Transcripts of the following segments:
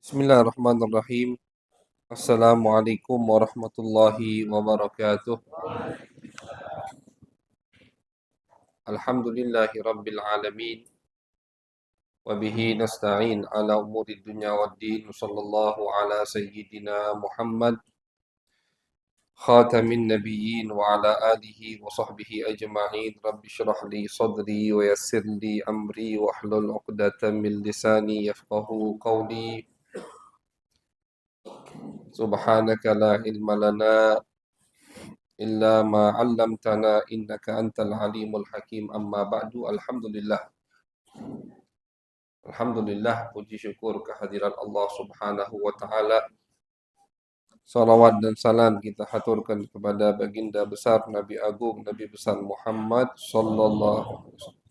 Bismillahirrahmanirrahim. Assalamualaikum warahmatullahi wabarakatuh. Alhamdulillahi rabbil alamin. Wabihi nasta'in ala umuri dunya waddin. Sallallahu ala sayyidina Muhammad khatamin nabiyyin wa ala alihi wa sahbihi ajma'in. Rabbi syrah li sadri wa yassir li amri wa hlul uqdatan min lisani yafqahu qawli. Subhanaka la ilma lana illa ma 'allamtana innaka antal alimul hakim. Amma ba'du. Alhamdulillah, puji syukur kehadiran Allah Subhanahu wa taala. Salawat dan salam kita haturkan kepada baginda besar Nabi Agung Nabi besar Muhammad sallallahu alaihi wasallam.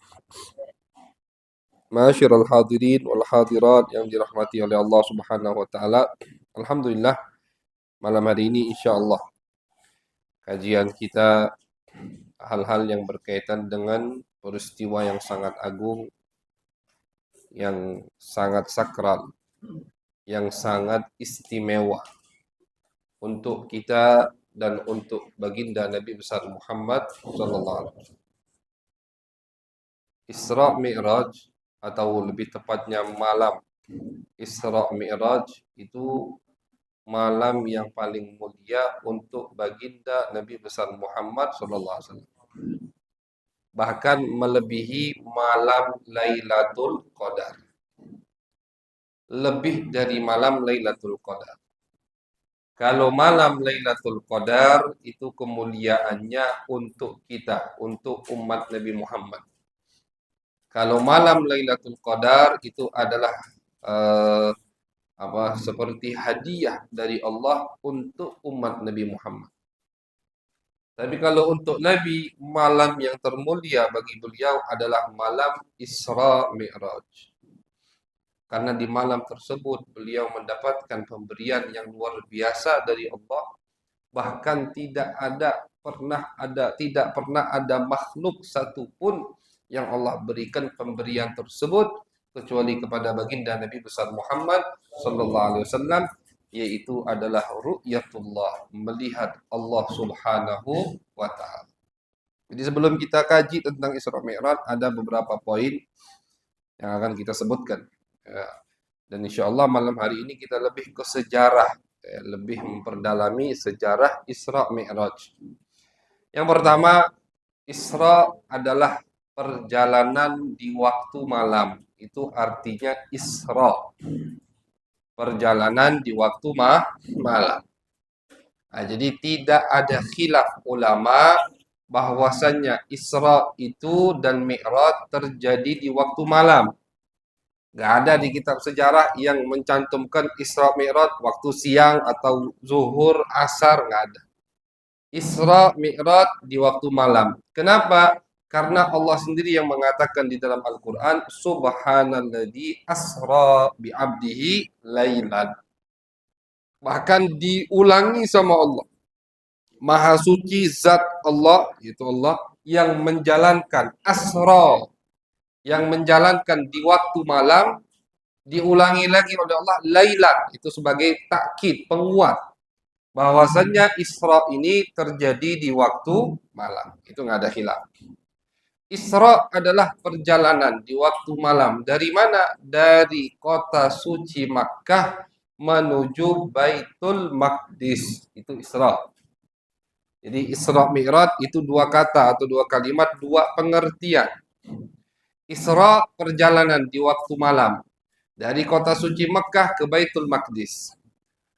Ma'asyiral hadirin wal hadirat yang dirahmati oleh Allah Subhanahu wa taala. Alhamdulillah, malam hari ini insyaallah kajian kita hal-hal yang berkaitan dengan peristiwa yang sangat agung, yang sangat sakral, yang sangat istimewa untuk kita dan untuk baginda Nabi besar Muhammad sallallahu alaihi wasallam. Isra Mi'raj atau lebih tepatnya malam Isra Mi'raj itu malam yang paling mulia untuk baginda Nabi besar Muhammad sallallahu alaihi wasallam. Bahkan melebihi malam Lailatul Qadar. Lebih dari malam Lailatul Qadar. Kalau malam Lailatul Qadar itu kemuliaannya untuk kita, untuk umat Nabi Muhammad. Kalau malam Lailatul Qadar itu adalah seperti hadiah dari Allah untuk umat Nabi Muhammad. Tapi kalau untuk Nabi, malam yang termulia bagi beliau adalah malam Isra Mi'raj. Karena di malam tersebut beliau mendapatkan pemberian yang luar biasa dari Allah. Bahkan tidak pernah ada makhluk satupun yang Allah berikan pemberian tersebut kecuali kepada baginda Nabi besar Muhammad sallallahu alaihi wasallam, yaitu adalah ru'yatullah, melihat Allah Subhanahu wa taala. Jadi sebelum kita kaji tentang Isra Mi'raj ada beberapa poin yang akan kita sebutkan. Dan insya Allah malam hari ini kita lebih ke sejarah, lebih memperdalami sejarah Isra Mi'raj. Yang pertama, Isra adalah perjalanan di waktu malam. Itu artinya Isra. Perjalanan di waktu malam. Nah, jadi tidak ada khilaf ulama bahwasannya Isra itu dan Mi'raj terjadi di waktu malam. Gak ada di kitab sejarah yang mencantumkan Isra Mi'raj waktu siang atau zuhur, asar, gak ada. Isra Mi'raj di waktu malam. Kenapa? Karena Allah sendiri yang mengatakan di dalam Al-Quran, Subhanalladzi asra bi'abdihi laylan. Bahkan diulangi sama Allah. Maha suci zat Allah, yaitu Allah, yang menjalankan asra, yang menjalankan di waktu malam, diulangi lagi oleh Allah lailan, itu sebagai takkid, penguat bahwasannya Isra ini terjadi di waktu malam. Itu nggak ada khilaf. Isra adalah perjalanan di waktu malam. Dari mana? Dari kota suci Makkah menuju Baitul Maqdis. Itu Isra. Jadi Isra Mi'raj itu dua kata atau dua kalimat, dua pengertian. Isra perjalanan di waktu malam dari kota suci Makkah ke Baitul Maqdis.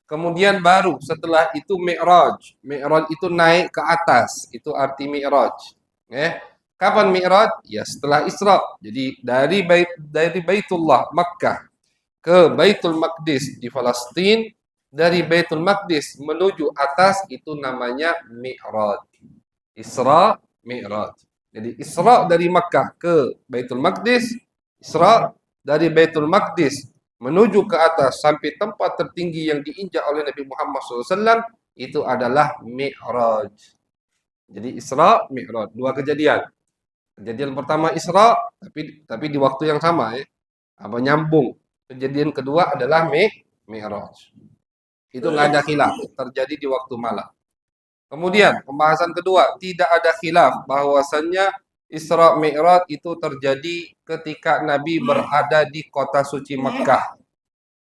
Kemudian baru setelah itu Mi'raj. Mi'raj itu naik ke atas. Itu arti Mi'raj. Kapan Mi'raj? Ya setelah Isra. Jadi dari Baitullah Makkah ke Baitul Maqdis di Palestina, dari Baitul Maqdis menuju atas itu namanya Mi'raj. Isra Mi'raj. Jadi Isra dari Makkah ke Baitul Maqdis, Isra dari Baitul Maqdis menuju ke atas sampai tempat tertinggi yang diinjak oleh Nabi Muhammad SAW, itu adalah Mi'raj. Jadi Isra Mi'raj, dua kejadian. Kejadian pertama Isra, tapi di waktu yang sama, nyambung. Kejadian kedua adalah Mi'raj. Itu nggak ada khilaf, terjadi di waktu malam. Kemudian pembahasan kedua, tidak ada khilaf bahwasannya Isra Mi'raj itu terjadi ketika Nabi berada di kota suci Mekkah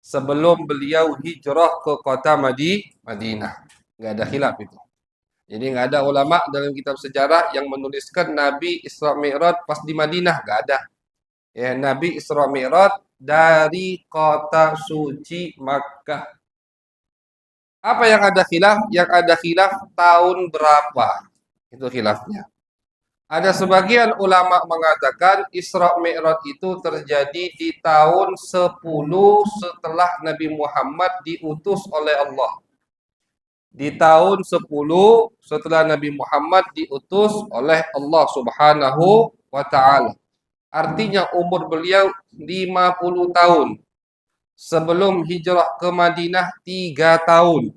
sebelum beliau hijrah ke kota Madinah. Nggak ada khilaf itu. Jadi nggak ada ulama dalam kitab sejarah yang menuliskan Nabi Isra Mi'raj pas di Madinah, nggak ada. Ya, Nabi Isra Mi'raj dari kota suci Makkah. Apa yang ada khilaf? Yang ada khilaf tahun berapa? Itu khilafnya. Ada sebagian ulama mengatakan Isra Mi'raj itu terjadi di tahun 10 setelah Nabi Muhammad diutus oleh Allah. Di tahun 10 setelah Nabi Muhammad diutus oleh Allah Subhanahu wa taala. Artinya umur beliau 50 tahun. Sebelum hijrah ke Madinah 3 tahun.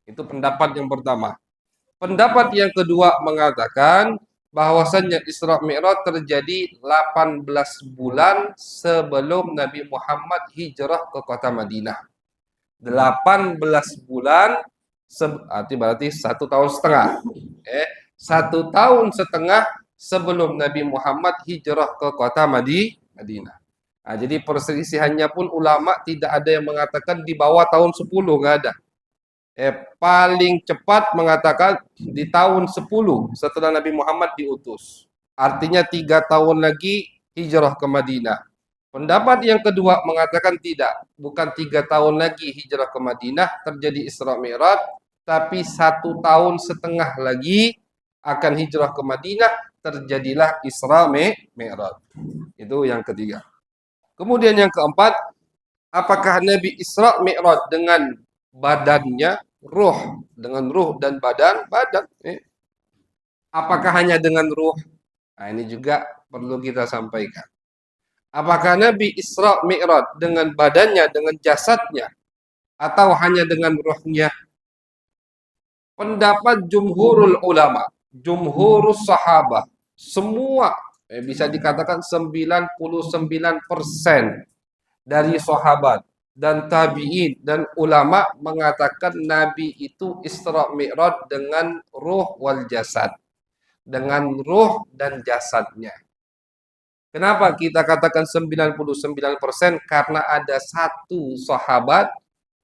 Itu pendapat yang pertama. Pendapat yang kedua mengatakan bahwasannya Isra Mi'raj terjadi 18 bulan sebelum Nabi Muhammad hijrah ke kota Madinah. 18 bulan berarti 1,5 tahun. 1,5 tahun sebelum Nabi Muhammad hijrah ke kota Madinah. Nah, jadi perselisihannya pun ulama tidak ada yang mengatakan di bawah tahun 10, nggak ada. Paling cepat mengatakan di tahun 10 setelah Nabi Muhammad diutus. Artinya 3 tahun lagi hijrah ke Madinah. Pendapat yang kedua mengatakan tidak. Bukan 3 tahun lagi hijrah ke Madinah terjadi Isra Mi'raj, tapi 1,5 tahun lagi akan hijrah ke Madinah terjadilah Isra Mi'raj. Itu yang ketiga. Kemudian yang keempat, apakah Nabi Isra Mi'raj dengan badannya, dengan ruh dan badan? Apakah hanya dengan ruh? Nah, ini juga perlu kita sampaikan. Apakah Nabi Isra Mi'raj dengan badannya, dengan jasadnya, atau hanya dengan ruhnya? Pendapat jumhurul ulama, jumhurus sahabat, semua bisa dikatakan 99% dari sahabat dan tabi'in dan ulama mengatakan Nabi itu Isra Mi'raj dengan ruh wal jasad. Dengan ruh dan jasadnya. Kenapa kita katakan 99%? Karena ada satu sahabat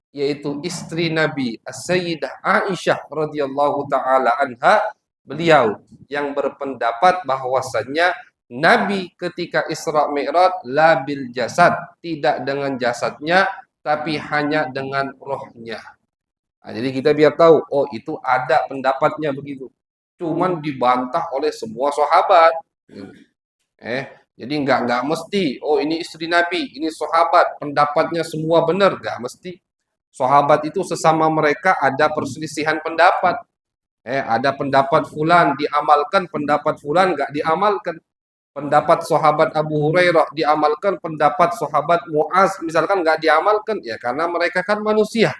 yaitu istri Nabi Sayyidah Aisyah radhiyallahu taala anha, beliau yang berpendapat bahwasannya Nabi ketika Isra Mi'raj la bil jasad, tidak dengan jasadnya tapi hanya dengan rohnya. Nah, jadi kita biar tahu, oh itu ada pendapatnya begitu. Cuman dibantah oleh semua sahabat. Jadi nggak mesti, oh ini istri Nabi, ini sahabat, pendapatnya semua benar, nggak mesti. Sahabat itu sesama mereka ada perselisihan pendapat. Ada pendapat fulan diamalkan, pendapat fulan nggak diamalkan. Pendapat sahabat Abu Hurairah diamalkan, pendapat sahabat Muaz misalkan nggak diamalkan, ya karena mereka kan manusia,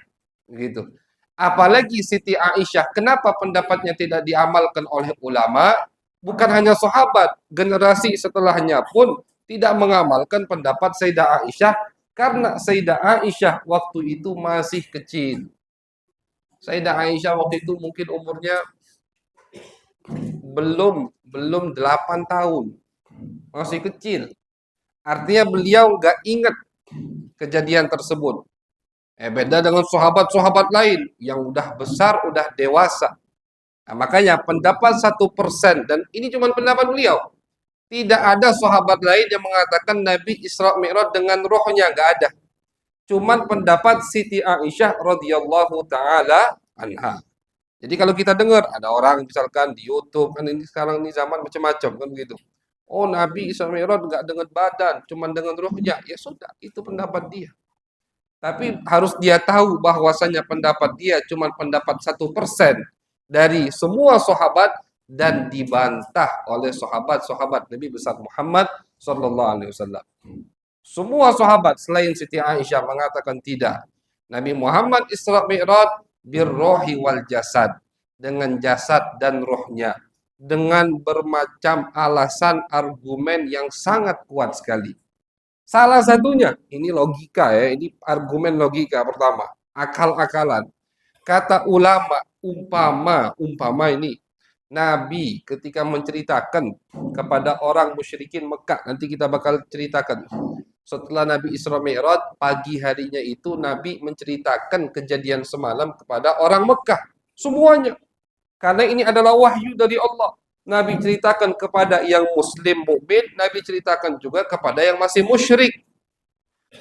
gitu. Apalagi Siti Aisyah, kenapa pendapatnya tidak diamalkan oleh ulama? Bukan hanya sahabat, generasi setelahnya pun tidak mengamalkan pendapat Sayyidah Aisyah karena Sayyidah Aisyah waktu itu masih kecil. Sayyidah Aisyah waktu itu mungkin umurnya belum 8 tahun. Masih kecil. Artinya beliau nggak ingat kejadian tersebut. Beda dengan sahabat-sahabat lain yang udah besar, udah dewasa. Nah, makanya pendapat 1%, dan ini cuma pendapat beliau. Tidak ada sahabat lain yang mengatakan Nabi Isra Mi'raj dengan rohnya, nggak ada. Cuman pendapat Siti Aisyah radhiyallahu taala anha. Jadi kalau kita dengar ada orang misalkan di YouTube, kan ini sekarang ini zaman macam-macam kan begitu. Oh, Nabi Isra Mi'raj nggak dengan badan, cuman dengan rohnya. Ya sudah, itu pendapat dia. Tapi harus dia tahu bahwasanya pendapat dia cuma pendapat 1% dari semua sahabat dan dibantah oleh sahabat-sahabat Nabi besar Muhammad sallallahu alaihi wasallam. Semua sahabat selain Siti Aisyah mengatakan tidak. Nabi Muhammad Isra Mi'raj birrohi wal jasad, dengan jasad dan rohnya, dengan bermacam alasan argumen yang sangat kuat sekali. Salah satunya, ini logika ya, ini argumen logika pertama, akal-akalan. Kata ulama, umpama ini Nabi ketika menceritakan kepada orang musyrikin Mekah, nanti kita bakal ceritakan. Setelah Nabi Isra Mi'raj, pagi harinya itu Nabi menceritakan kejadian semalam kepada orang Mekah. Semuanya. Karena ini adalah wahyu dari Allah. Nabi ceritakan kepada yang muslim mukmin, Nabi ceritakan juga kepada yang masih musyrik.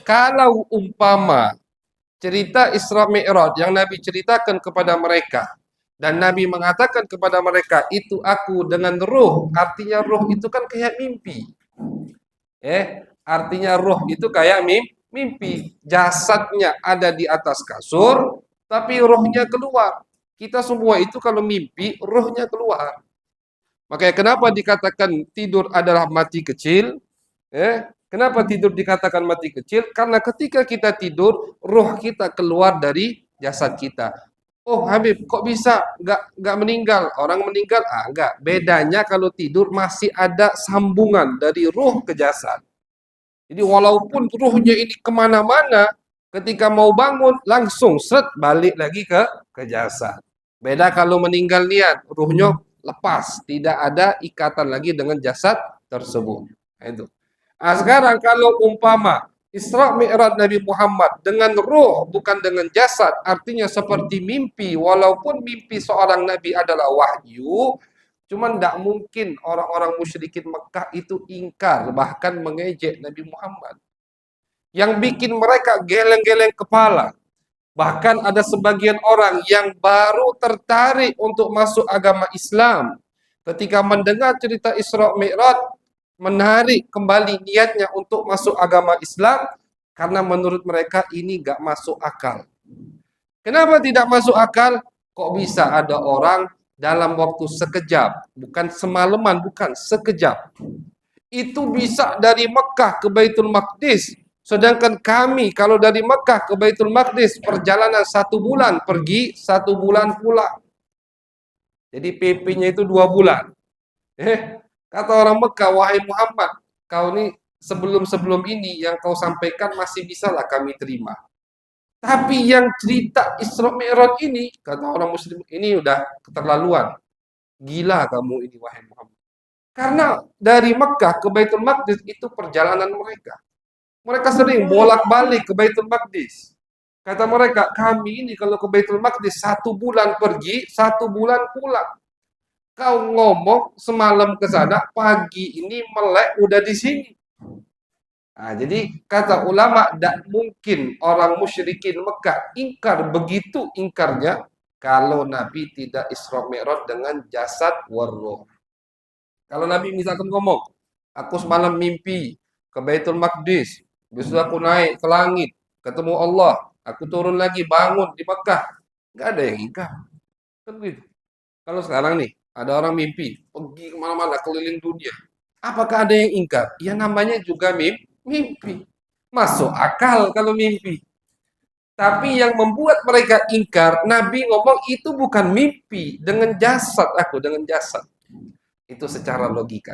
Kalau umpama cerita Isra Mi'raj yang Nabi ceritakan kepada mereka dan Nabi mengatakan kepada mereka itu aku dengan ruh, artinya ruh itu kan kayak mimpi. Artinya ruh itu kayak mimpi. Jasadnya ada di atas kasur, tapi ruhnya keluar. Kita semua itu kalau mimpi, ruhnya keluar. Makanya kenapa dikatakan tidur adalah mati kecil? Kenapa tidur dikatakan mati kecil? Karena ketika kita tidur, ruh kita keluar dari jasad kita. Oh Habib, kok bisa nggak meninggal? Orang meninggal? Enggak. Bedanya kalau tidur masih ada sambungan dari ruh ke jasad. Jadi walaupun ruhnya ini kemana-mana, ketika mau bangun langsung seret balik lagi ke jasad. Beda kalau meninggal niat, ruhnya lepas, tidak ada ikatan lagi dengan jasad tersebut. Itu. Nah, sekarang kalau umpama Isra Mi'raj Nabi Muhammad dengan ruh bukan dengan jasad, artinya seperti mimpi, walaupun mimpi seorang nabi adalah wahyu, cuman tidak mungkin orang-orang musyrikin Mekah itu ingkar, bahkan mengejek Nabi Muhammad. Yang bikin mereka geleng-geleng kepala. Bahkan ada sebagian orang yang baru tertarik untuk masuk agama Islam. Ketika mendengar cerita Isra Mi'raj, menarik kembali niatnya untuk masuk agama Islam, karena menurut mereka ini gak masuk akal. Kenapa tidak masuk akal? Kok bisa ada orang dalam waktu sekejap, bukan semalaman, bukan sekejap, itu bisa dari Mekah ke Baitul Maqdis. Sedangkan kami kalau dari Mekah ke Baitul Maqdis perjalanan 1 bulan pergi, 1 bulan pulang. Jadi PP-nya itu 2 bulan. Kata orang Mekah, wahai Muhammad, kau ini sebelum ini yang kau sampaikan masih bisalah kami terima. Tapi yang cerita Isra Mi'raj ini, kata orang muslim, ini udah keterlaluan. Gila kamu ini, wahai Muhammad. Karena dari Mekah ke Baitul Maqdis itu perjalanan mereka. Mereka sering bolak-balik ke Baitul Maqdis. Kata mereka, kami ini kalau ke Baitul Maqdis 1 bulan pergi, 1 bulan pulang. Kau ngomong semalam ke sana, pagi ini melek udah di sini. Nah, jadi kata ulama, tidak mungkin orang musyrikin Mekah ingkar begitu ingkarnya kalau Nabi tidak Isra Mi'raj dengan jasad warroh. Kalau Nabi misalkan ngomong, aku semalam mimpi ke Baitul Maqdis, besok aku naik ke langit, ketemu Allah, aku turun lagi bangun di Mekah, nggak ada yang ingkar. Kan begitu. Kalau sekarang nih, ada orang mimpi, pergi kemana-mana, keliling dunia. Apakah ada yang ingkar? Ya namanya juga mimpi. Masuk akal kalau mimpi. Tapi yang membuat mereka ingkar, Nabi ngomong itu bukan mimpi, dengan jasad aku, dengan jasad. Itu secara logika.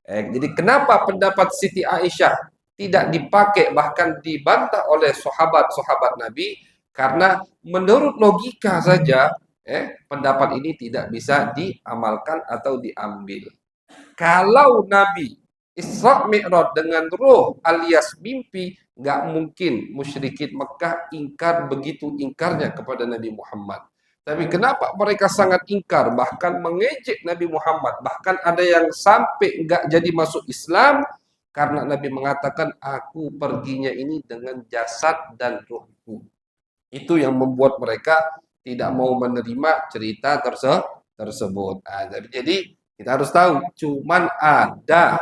Jadi kenapa pendapat Siti Aisyah tidak dipakai, bahkan dibantah oleh sahabat-sahabat Nabi? Karena menurut logika saja, pendapat ini tidak bisa diamalkan atau diambil. Kalau Nabi Isra Mi'raj dengan ruh alias mimpi, nggak mungkin musyrikin Mekah ingkar begitu ingkarnya kepada Nabi Muhammad. Tapi kenapa mereka sangat ingkar, bahkan mengejek Nabi Muhammad, bahkan ada yang sampai nggak jadi masuk Islam, karena Nabi mengatakan, aku perginya ini dengan jasad dan ruhku. Itu yang membuat mereka tidak mau menerima cerita tersebut. Nah, jadi kita harus tahu, cuman ada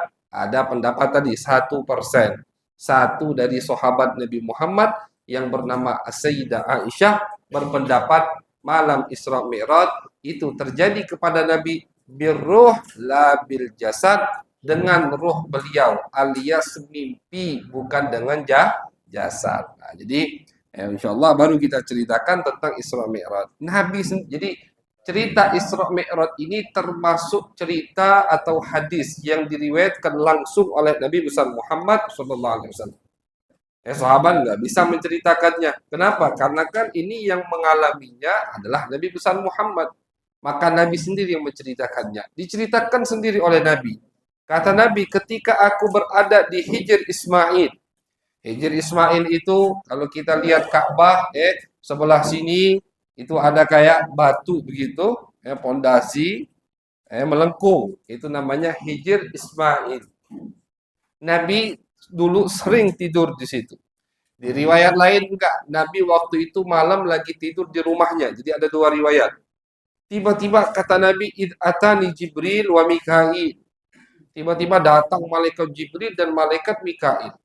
pendapat tadi 1%. Satu dari sahabat Nabi Muhammad yang bernama Sayyidah Aisyah berpendapat malam Isra Mi'raj itu terjadi kepada Nabi birruh la bil jasad, dengan ruh beliau alias mimpi, bukan dengan jasad. Nah, jadi insya Allah baru kita ceritakan tentang Isra Mi'raj. Nabi jadi cerita Isra Mi'raj ini termasuk cerita atau hadis yang diriwayatkan langsung oleh Nabi besar Muhammad SAW. Sahabat nggak bisa menceritakannya. Kenapa? Karena kan ini yang mengalaminya adalah Nabi besar Muhammad. Maka Nabi sendiri yang menceritakannya. Diceritakan sendiri oleh Nabi. Kata Nabi, ketika aku berada di Hijr Ismail. Hijr Ismail itu kalau kita lihat Ka'bah, sebelah sini itu ada kayak batu begitu, pondasi, melengkung. Itu namanya Hijr Ismail. Nabi dulu sering tidur di situ. Di riwayat lain enggak, Nabi waktu itu malam lagi tidur di rumahnya. Jadi ada dua riwayat. Tiba-tiba kata Nabi, "Id atani Jibril wa Mikail." Tiba-tiba datang malaikat Jibril dan malaikat Mikail.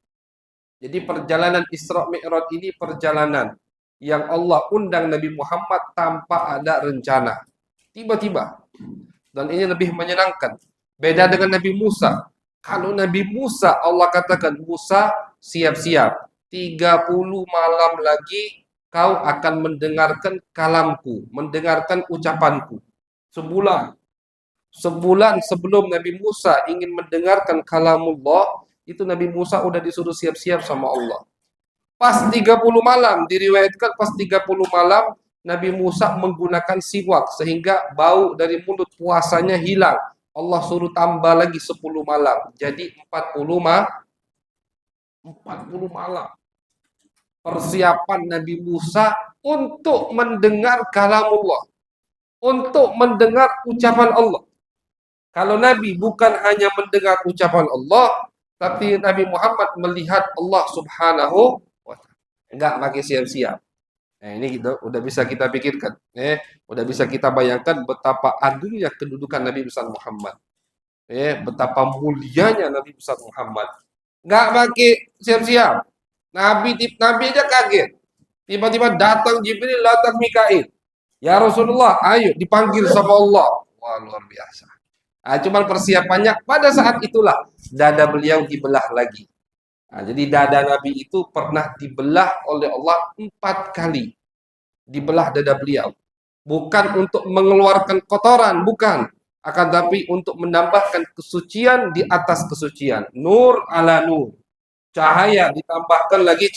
Jadi perjalanan Isra Mi'raj ini perjalanan yang Allah undang Nabi Muhammad tanpa ada rencana. Tiba-tiba. Dan ini lebih menyenangkan. Beda dengan Nabi Musa. Kalau Nabi Musa, Allah katakan, Musa siap-siap. 30 malam lagi kau akan mendengarkan kalamku, mendengarkan ucapanku. Sebulan. Sebulan sebelum Nabi Musa ingin mendengarkan kalamullah, itu Nabi Musa udah disuruh siap-siap sama Allah. Pas 30 malam, diriwayatkan pas 30 malam, Nabi Musa menggunakan siwak sehingga bau dari mulut puasanya hilang. Allah suruh tambah lagi 10 malam. Jadi 40 malam. Persiapan Nabi Musa untuk mendengar kalamullah. Untuk mendengar ucapan Allah. Kalau Nabi bukan hanya mendengar ucapan Allah, tapi Nabi Muhammad melihat Allah Subhanahu wa Ta'ala. Enggak pakai siap-siap. Nah, ini gitu, udah bisa kita pikirkan. Udah bisa kita bayangkan betapa agungnya kedudukan Nabi besar Muhammad. Betapa mulianya Nabi besar Muhammad. Enggak pakai siap-siap. Nabi aja kaget. Tiba-tiba datang Jibril, datang Mikail. Ya Rasulullah, ayo dipanggil sama Allah. Wah, luar biasa. Cuman persiapannya pada saat itulah dada beliau dibelah lagi. Jadi dada Nabi itu pernah dibelah oleh Allah 4 kali. Dibelah dada beliau. Bukan untuk mengeluarkan kotoran, bukan. Akan tapi untuk menambahkan kesucian di atas kesucian. Nur ala nur. Cahaya ditambahkan lagi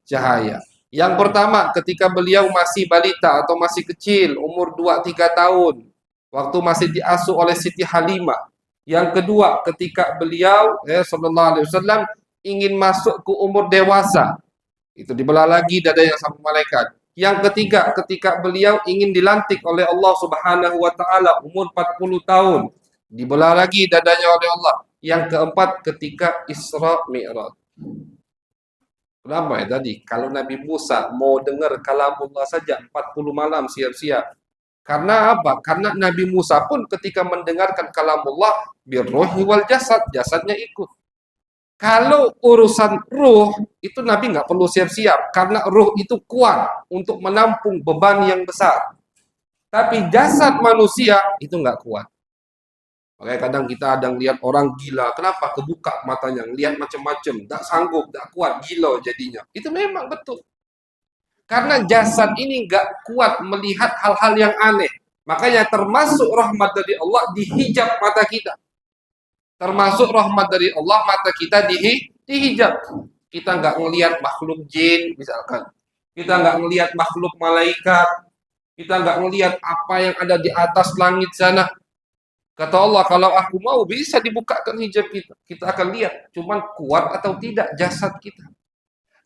cahaya. Yang pertama ketika beliau masih balita atau masih kecil, umur 2-3 tahun. Waktu masih diasuh oleh Siti Halimah. Yang kedua, ketika beliau sallallahu alaihi wasallam ingin masuk ke umur dewasa, itu dibelah lagi dadanya sama malaikat. Yang ketiga, ketika beliau ingin dilantik oleh Allah Subhanahu wa taala umur 40 tahun, dibelah lagi dadanya oleh Allah. Yang keempat, ketika Isra Mi'raj. Kenapa ya tadi? Kalau Nabi Musa mau dengar kalamullah saja 40 malam siap-siap. Karena apa? Karena Nabi Musa pun ketika mendengarkan kalamullah birruhi wal jasad, jasadnya ikut. Kalau urusan ruh itu Nabi nggak perlu siap-siap karena ruh itu kuat untuk menampung beban yang besar. Tapi jasad manusia itu nggak kuat. Makanya kadang kita ada lihat orang gila, kenapa? Kebuka matanya, lihat macam-macam, tak sanggup, tak kuat, gila jadinya. Itu memang betul. Karena jasad ini nggak kuat melihat hal-hal yang aneh. Makanya termasuk rahmat dari Allah dihijab mata kita. Termasuk rahmat dari Allah mata kita dihijab. Kita nggak ngelihat makhluk jin misalkan. Kita nggak ngelihat makhluk malaikat. Kita nggak ngelihat apa yang ada di atas langit sana. Kata Allah, kalau aku mau bisa dibukakan hijab kita. Kita akan lihat, cuman kuat atau tidak jasad kita.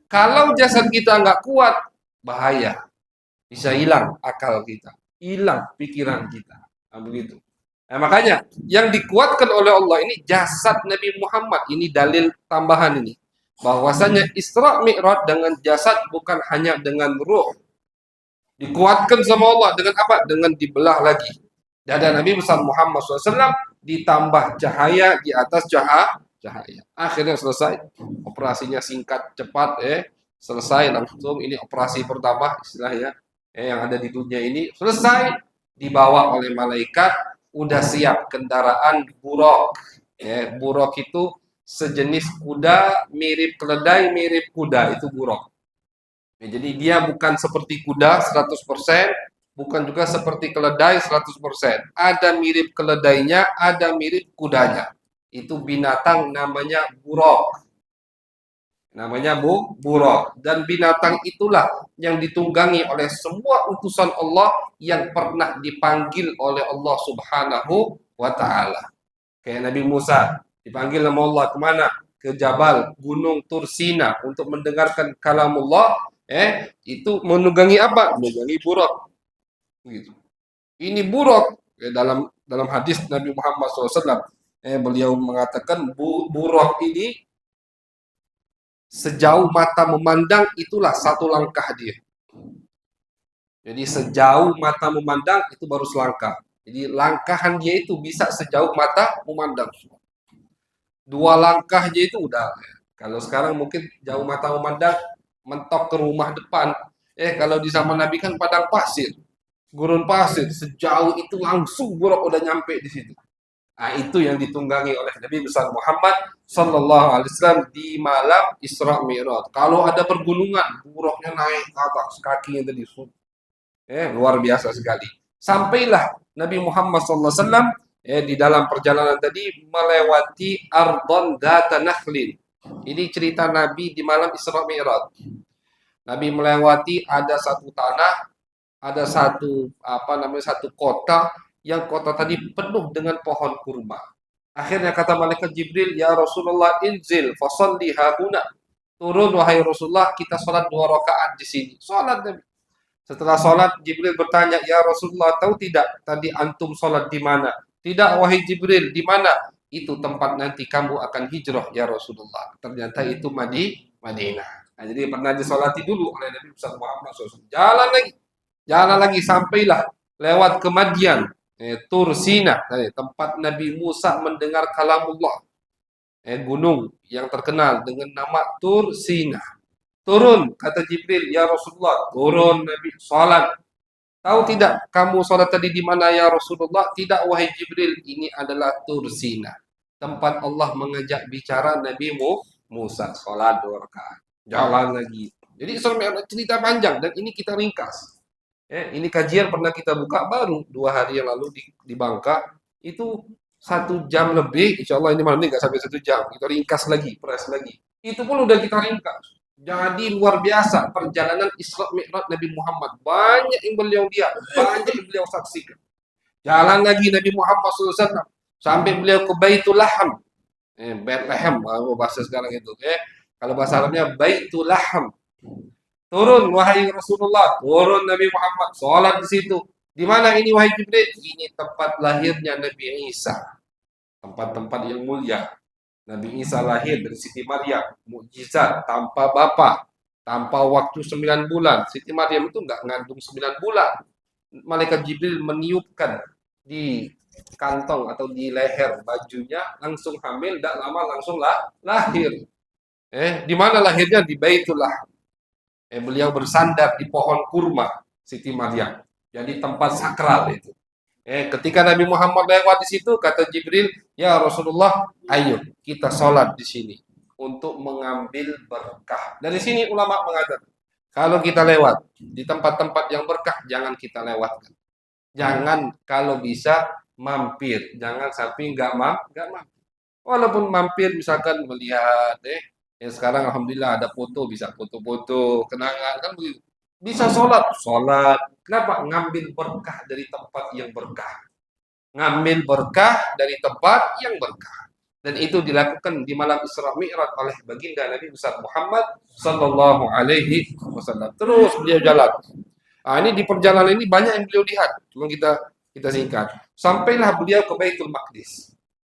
Kalau jasad kita nggak kuat, bahaya. Bisa hilang akal kita. Hilang pikiran kita. Nah, begitu. Nah, makanya, yang dikuatkan oleh Allah ini jasad Nabi Muhammad. Ini dalil tambahan ini. Bahwasanya Isra Mi'raj dengan jasad bukan hanya dengan ruh. Dikuatkan sama Allah dengan apa? Dengan dibelah lagi. Dada Nabi besar Muhammad SAW ditambah cahaya di atas cahaya. Akhirnya selesai. Operasinya singkat, cepat, selesai langsung. Ini operasi pertama istilahnya yang ada di dunia ini. Selesai, dibawa oleh malaikat, udah siap kendaraan buraq. Buraq itu sejenis kuda, mirip keledai, mirip kuda, itu buraq. Jadi dia bukan seperti kuda 100%, bukan juga seperti keledai 100%. Ada mirip keledainya, ada mirip kudanya. Itu binatang namanya buruk. Namanya buruk. Dan binatang itulah yang ditunggangi oleh semua utusan Allah yang pernah dipanggil oleh Allah Subhanahu wa Ta'ala. Kayak Nabi Musa dipanggil nama Allah kemana? Ke Jabal Gunung Tursina untuk mendengarkan kalamullah. Itu menunggangi apa? Menunggangi buruk. Gitu. Ini buruk. Dalam hadis Nabi Muhammad SAW, beliau mengatakan buruk ini sejauh mata memandang itulah satu langkah dia. Jadi sejauh mata memandang itu baru selangkah. Jadi langkahan dia itu bisa sejauh mata memandang. 2 langkah aja itu udah. Kalau sekarang mungkin jauh mata memandang mentok ke rumah depan. Kalau di zaman Nabi kan padang pasir, gurun pasir, sejauh itu langsung buruk udah nyampe di situ. Nah, itu yang ditunggangi oleh Nabi besar Muhammad Sallallahu Alaihi Wasallam di malam Isra Mi'raj. Kalau ada pergunungan, buruknya naik ke atas, kakinya tadi, luar biasa sekali. Sampailah Nabi Muhammad Sallallahu Alaihi Wasallam di dalam perjalanan tadi melewati Ardon Data Nakhlin. Ini cerita Nabi di malam Isra Mi'raj. Nabi melewati ada satu tanah, ada satu kota yang kota tadi penuh dengan pohon kurma. Akhirnya kata malaikat Jibril, ya Rasulullah inzil fasalli hahuna. Turun wahai Rasulullah, kita sholat 2 rakaat di sini. Sholat Nabi. Setelah sholat Jibril bertanya, ya Rasulullah tahu tidak tadi antum sholat di mana? Tidak wahai Jibril, di mana? Itu tempat nanti kamu akan hijrah ya Rasulullah. Ternyata itu Madinah. Nah, jadi pernah disolati dulu oleh Nabi Muhammad SAW. Jalan lagi sampailah lewat ke Madian. Tursina, tempat Nabi Musa mendengar kalamullah. Gunung yang terkenal dengan nama Tursina. Turun, kata Jibril, ya Rasulullah. Turun Nabi, salat. Tahu tidak kamu salat tadi di mana ya Rasulullah? Tidak wahai Jibril, ini adalah Tursina. Tempat Allah mengajak bicara Nabi Musa. Salat 2 rakaat. Jalan lagi. Jadi cerita panjang dan ini kita ringkas. Ini kajian pernah kita buka baru 2 hari yang lalu di Bangka. Itu 1 jam lebih. Insya Allah ini malam ini nggak sampai 1 jam. Kita ringkas lagi, press lagi. Itu pun udah kita ringkas. Jadi luar biasa perjalanan Isra Mi'raj Nabi Muhammad. Banyak yang beliau lihat, banyak yang beliau saksikan. Jalan lagi Nabi Muhammad SAW sampai beliau ke Baitul Laham. Bethlehem bahasa sekarang itu. Kalau bahasa Arabnya Baitul Laham. Turun wahai Rasulullah, turun Nabi Muhammad, sholat di situ. Di mana ini wahai Jibril? Ini tempat lahirnya Nabi Isa. Tempat-tempat yang mulia. Nabi Isa lahir dari Siti Maryam, mukjizat tanpa bapa, tanpa waktu 9 bulan. Siti Maryam itu enggak ngandung 9 bulan. Malaikat Jibril meniupkan di kantong atau di leher bajunya, langsung hamil, tidak lama langsung lahir. Di mana lahirnya? Di Baitullah. Beliau bersandar di pohon kurma Siti Maryam. Jadi tempat sakral itu. Ketika Nabi Muhammad lewat di situ, kata Jibril, ya Rasulullah, ayo kita sholat di sini untuk mengambil berkah. Dari sini ulama mengatakan, kalau kita lewat di tempat-tempat yang berkah, jangan kita lewatkan. Jangan kalau bisa mampir, jangan sampai nggak mampir. Walaupun mampir misalkan melihat, sekarang alhamdulillah ada foto, bisa foto-foto, kenangan kan begitu. Bisa sholat. Kenapa? Ngambil berkah dari tempat yang berkah. Ngambil berkah dari tempat yang berkah. Dan itu dilakukan di malam Isra Mi'raj oleh baginda Nabi besar Muhammad Sallallahu Alaihi Wasallam. Terus beliau jalan. Ini di perjalanan ini banyak yang beliau lihat. Cuma kita singkat. Sampailah beliau ke Baitul Maqdis.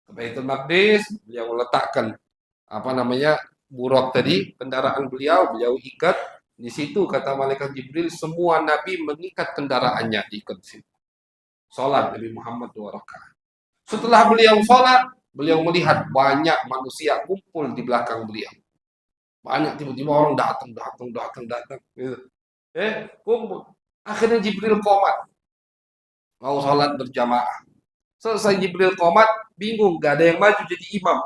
Ke Baitul Maqdis, beliau meletakkan buruk tadi, kendaraan beliau ikat di situ. Kata malaikat Jibril, semua nabi mengikat kendaraannya diikat di situ. Salat Nabi Muhammad 2 rakaat. Setelah beliau salat, beliau melihat banyak manusia kumpul di belakang beliau. Banyak tiba-tiba orang datang gitu. Kumpul. Akhirnya Jibril qomat. Mau salat berjamaah. Selesai Jibril qomat, bingung, gak ada yang maju jadi imam.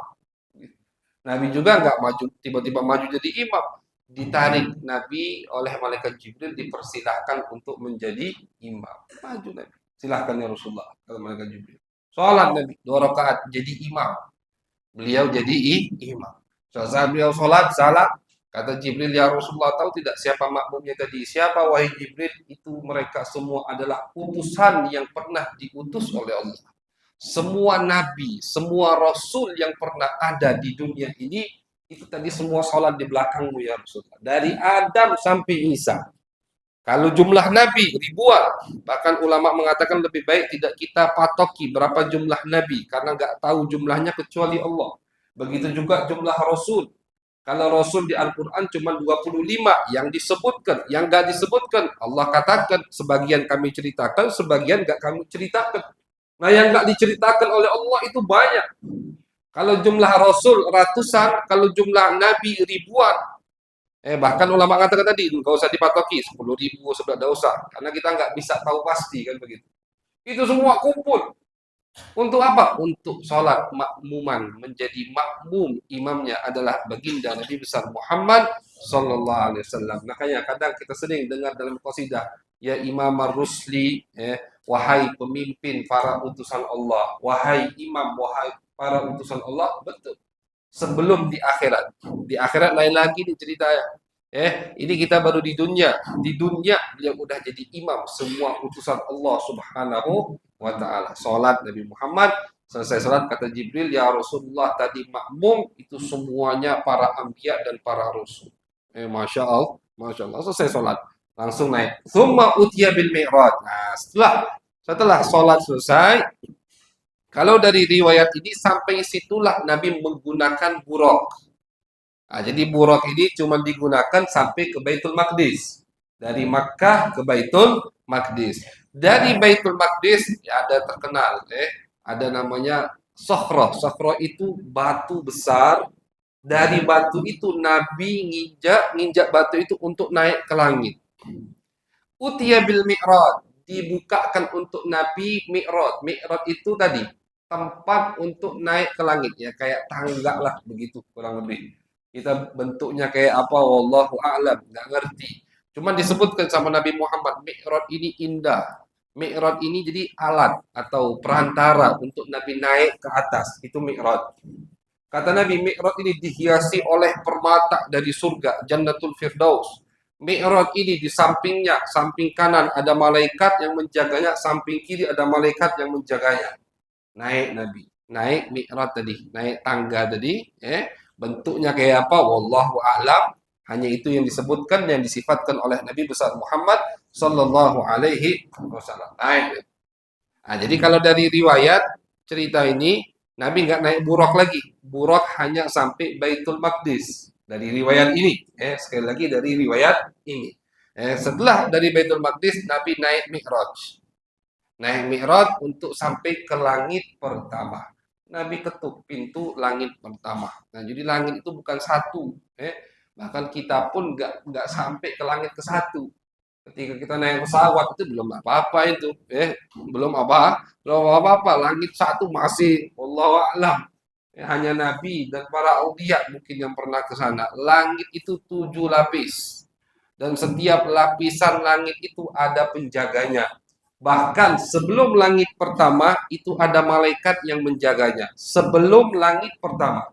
Nabi juga nggak maju, tiba-tiba maju jadi imam. ditarik Nabi oleh malaikat Jibril, dipersilahkan untuk menjadi imam. Maju Nabi. Silahkan ya Rasulullah, kata malaikat Jibril. Sholat Nabi 2 rakaat jadi imam. Beliau jadi imam. Saat beliau sholat salah, kata Jibril, ya Rasulullah, tahu tidak siapa makmumnya tadi? Siapa wahai Jibril? Itu mereka semua adalah utusan yang pernah diutus oleh Allah. Semua nabi, semua rasul yang pernah ada di dunia ini, itu tadi semua sholat di belakangmu ya Rasulullah. Dari Adam sampai Isa. Kalau jumlah nabi ribuan, bahkan ulama mengatakan lebih baik tidak kita patoki berapa jumlah nabi, karena nggak tahu jumlahnya kecuali Allah. Begitu juga jumlah rasul. Kalau rasul di Al-Quran cuma 25 yang disebutkan, yang nggak disebutkan Allah katakan sebagian kami ceritakan, sebagian nggak kami ceritakan. Nah, yang nggak diceritakan oleh Allah itu banyak. Kalau jumlah rasul ratusan, kalau jumlah nabi ribuan. Bahkan ulama katakan tadi, nggak usah dipatoki 10.000, 11 nggak usah, karena kita nggak bisa tahu pasti kan begitu. Itu semua kumpul. Untuk apa? Untuk sholat makmuman, menjadi makmum. Imamnya adalah baginda Nabi besar Muhammad Sallallahu Alaihi Wasallam. Makanya kadang kita sering dengar dalam qasidah, ya Imam Ar-Rusli, wahai pemimpin para utusan Allah, wahai imam, wahai para utusan Allah. Betul. Sebelum di akhirat lain lagi nih ceritanya. Ini kita baru di dunia. Di dunia beliau udah jadi imam semua utusan Allah Subhanahu wa ta'ala. Salat Nabi Muhammad, selesai salat kata Jibril, ya Rasulullah, tadi makmum itu semuanya para anbiya dan para rasul. Masya Allah, selesai salat langsung naik. Tsumma utiya bil mi'raj. Nah, setelah salat selesai, kalau dari riwayat ini sampai situlah Nabi menggunakan buraq. Nah, jadi buraq ini cuma digunakan sampai ke Baitul Maqdis. Dari Makkah ke Baitul Maqdis. Dari Baitul Maqdis ya ada terkenal, ada namanya Sokhroh. Sokhroh itu batu besar. Dari batu itu Nabi nginjak batu itu untuk naik ke langit. Utiya bil mi'raj, dibukakan untuk Nabi mi'raj. Mi'raj itu tadi tempat untuk naik ke langit, ya kayak tangga lah begitu kurang lebih. Kita bentuknya kayak apa wallahu a'lam, nggak ngerti. Cuman disebutkan sama Nabi Muhammad, mi'raj ini indah. Mi'raj ini jadi alat atau perantara untuk Nabi naik ke atas. Itu mi'raj. Kata Nabi, mi'raj ini dihiasi oleh permata dari surga, Jannatul Firdaus. Mi'raj ini di sampingnya, samping kanan ada malaikat yang menjaganya, samping kiri ada malaikat yang menjaganya. Naik Nabi, naik mi'raj tadi, naik tangga tadi, bentuknya kayak apa wallahu a'lam, hanya itu yang disebutkan, yang disifatkan oleh Nabi besar Muhammad sallallahu alaihi wasallam. Naik. Nah, jadi kalau dari riwayat cerita ini Nabi nggak naik buraq lagi, buraq hanya sampai Baitul Maqdis. Dari riwayat ini, sekali lagi dari riwayat ini. Setelah dari Baitul Maqdis Nabi naik mi'raj. Naik mi'raj untuk sampai ke langit pertama. Nabi ketuk pintu langit pertama. Nah, jadi langit itu bukan satu. Bahkan kita pun nggak sampai ke langit ke satu. Ketika kita naik pesawat itu belum apa-apa itu. Belum apa-apa. Langit satu masih wallahu a'lam. Hanya Nabi dan para auliya mungkin yang pernah ke sana. Langit itu 7 lapis. Dan setiap lapisan langit itu ada penjaganya. Bahkan sebelum langit pertama itu ada malaikat yang menjaganya. Sebelum langit pertama.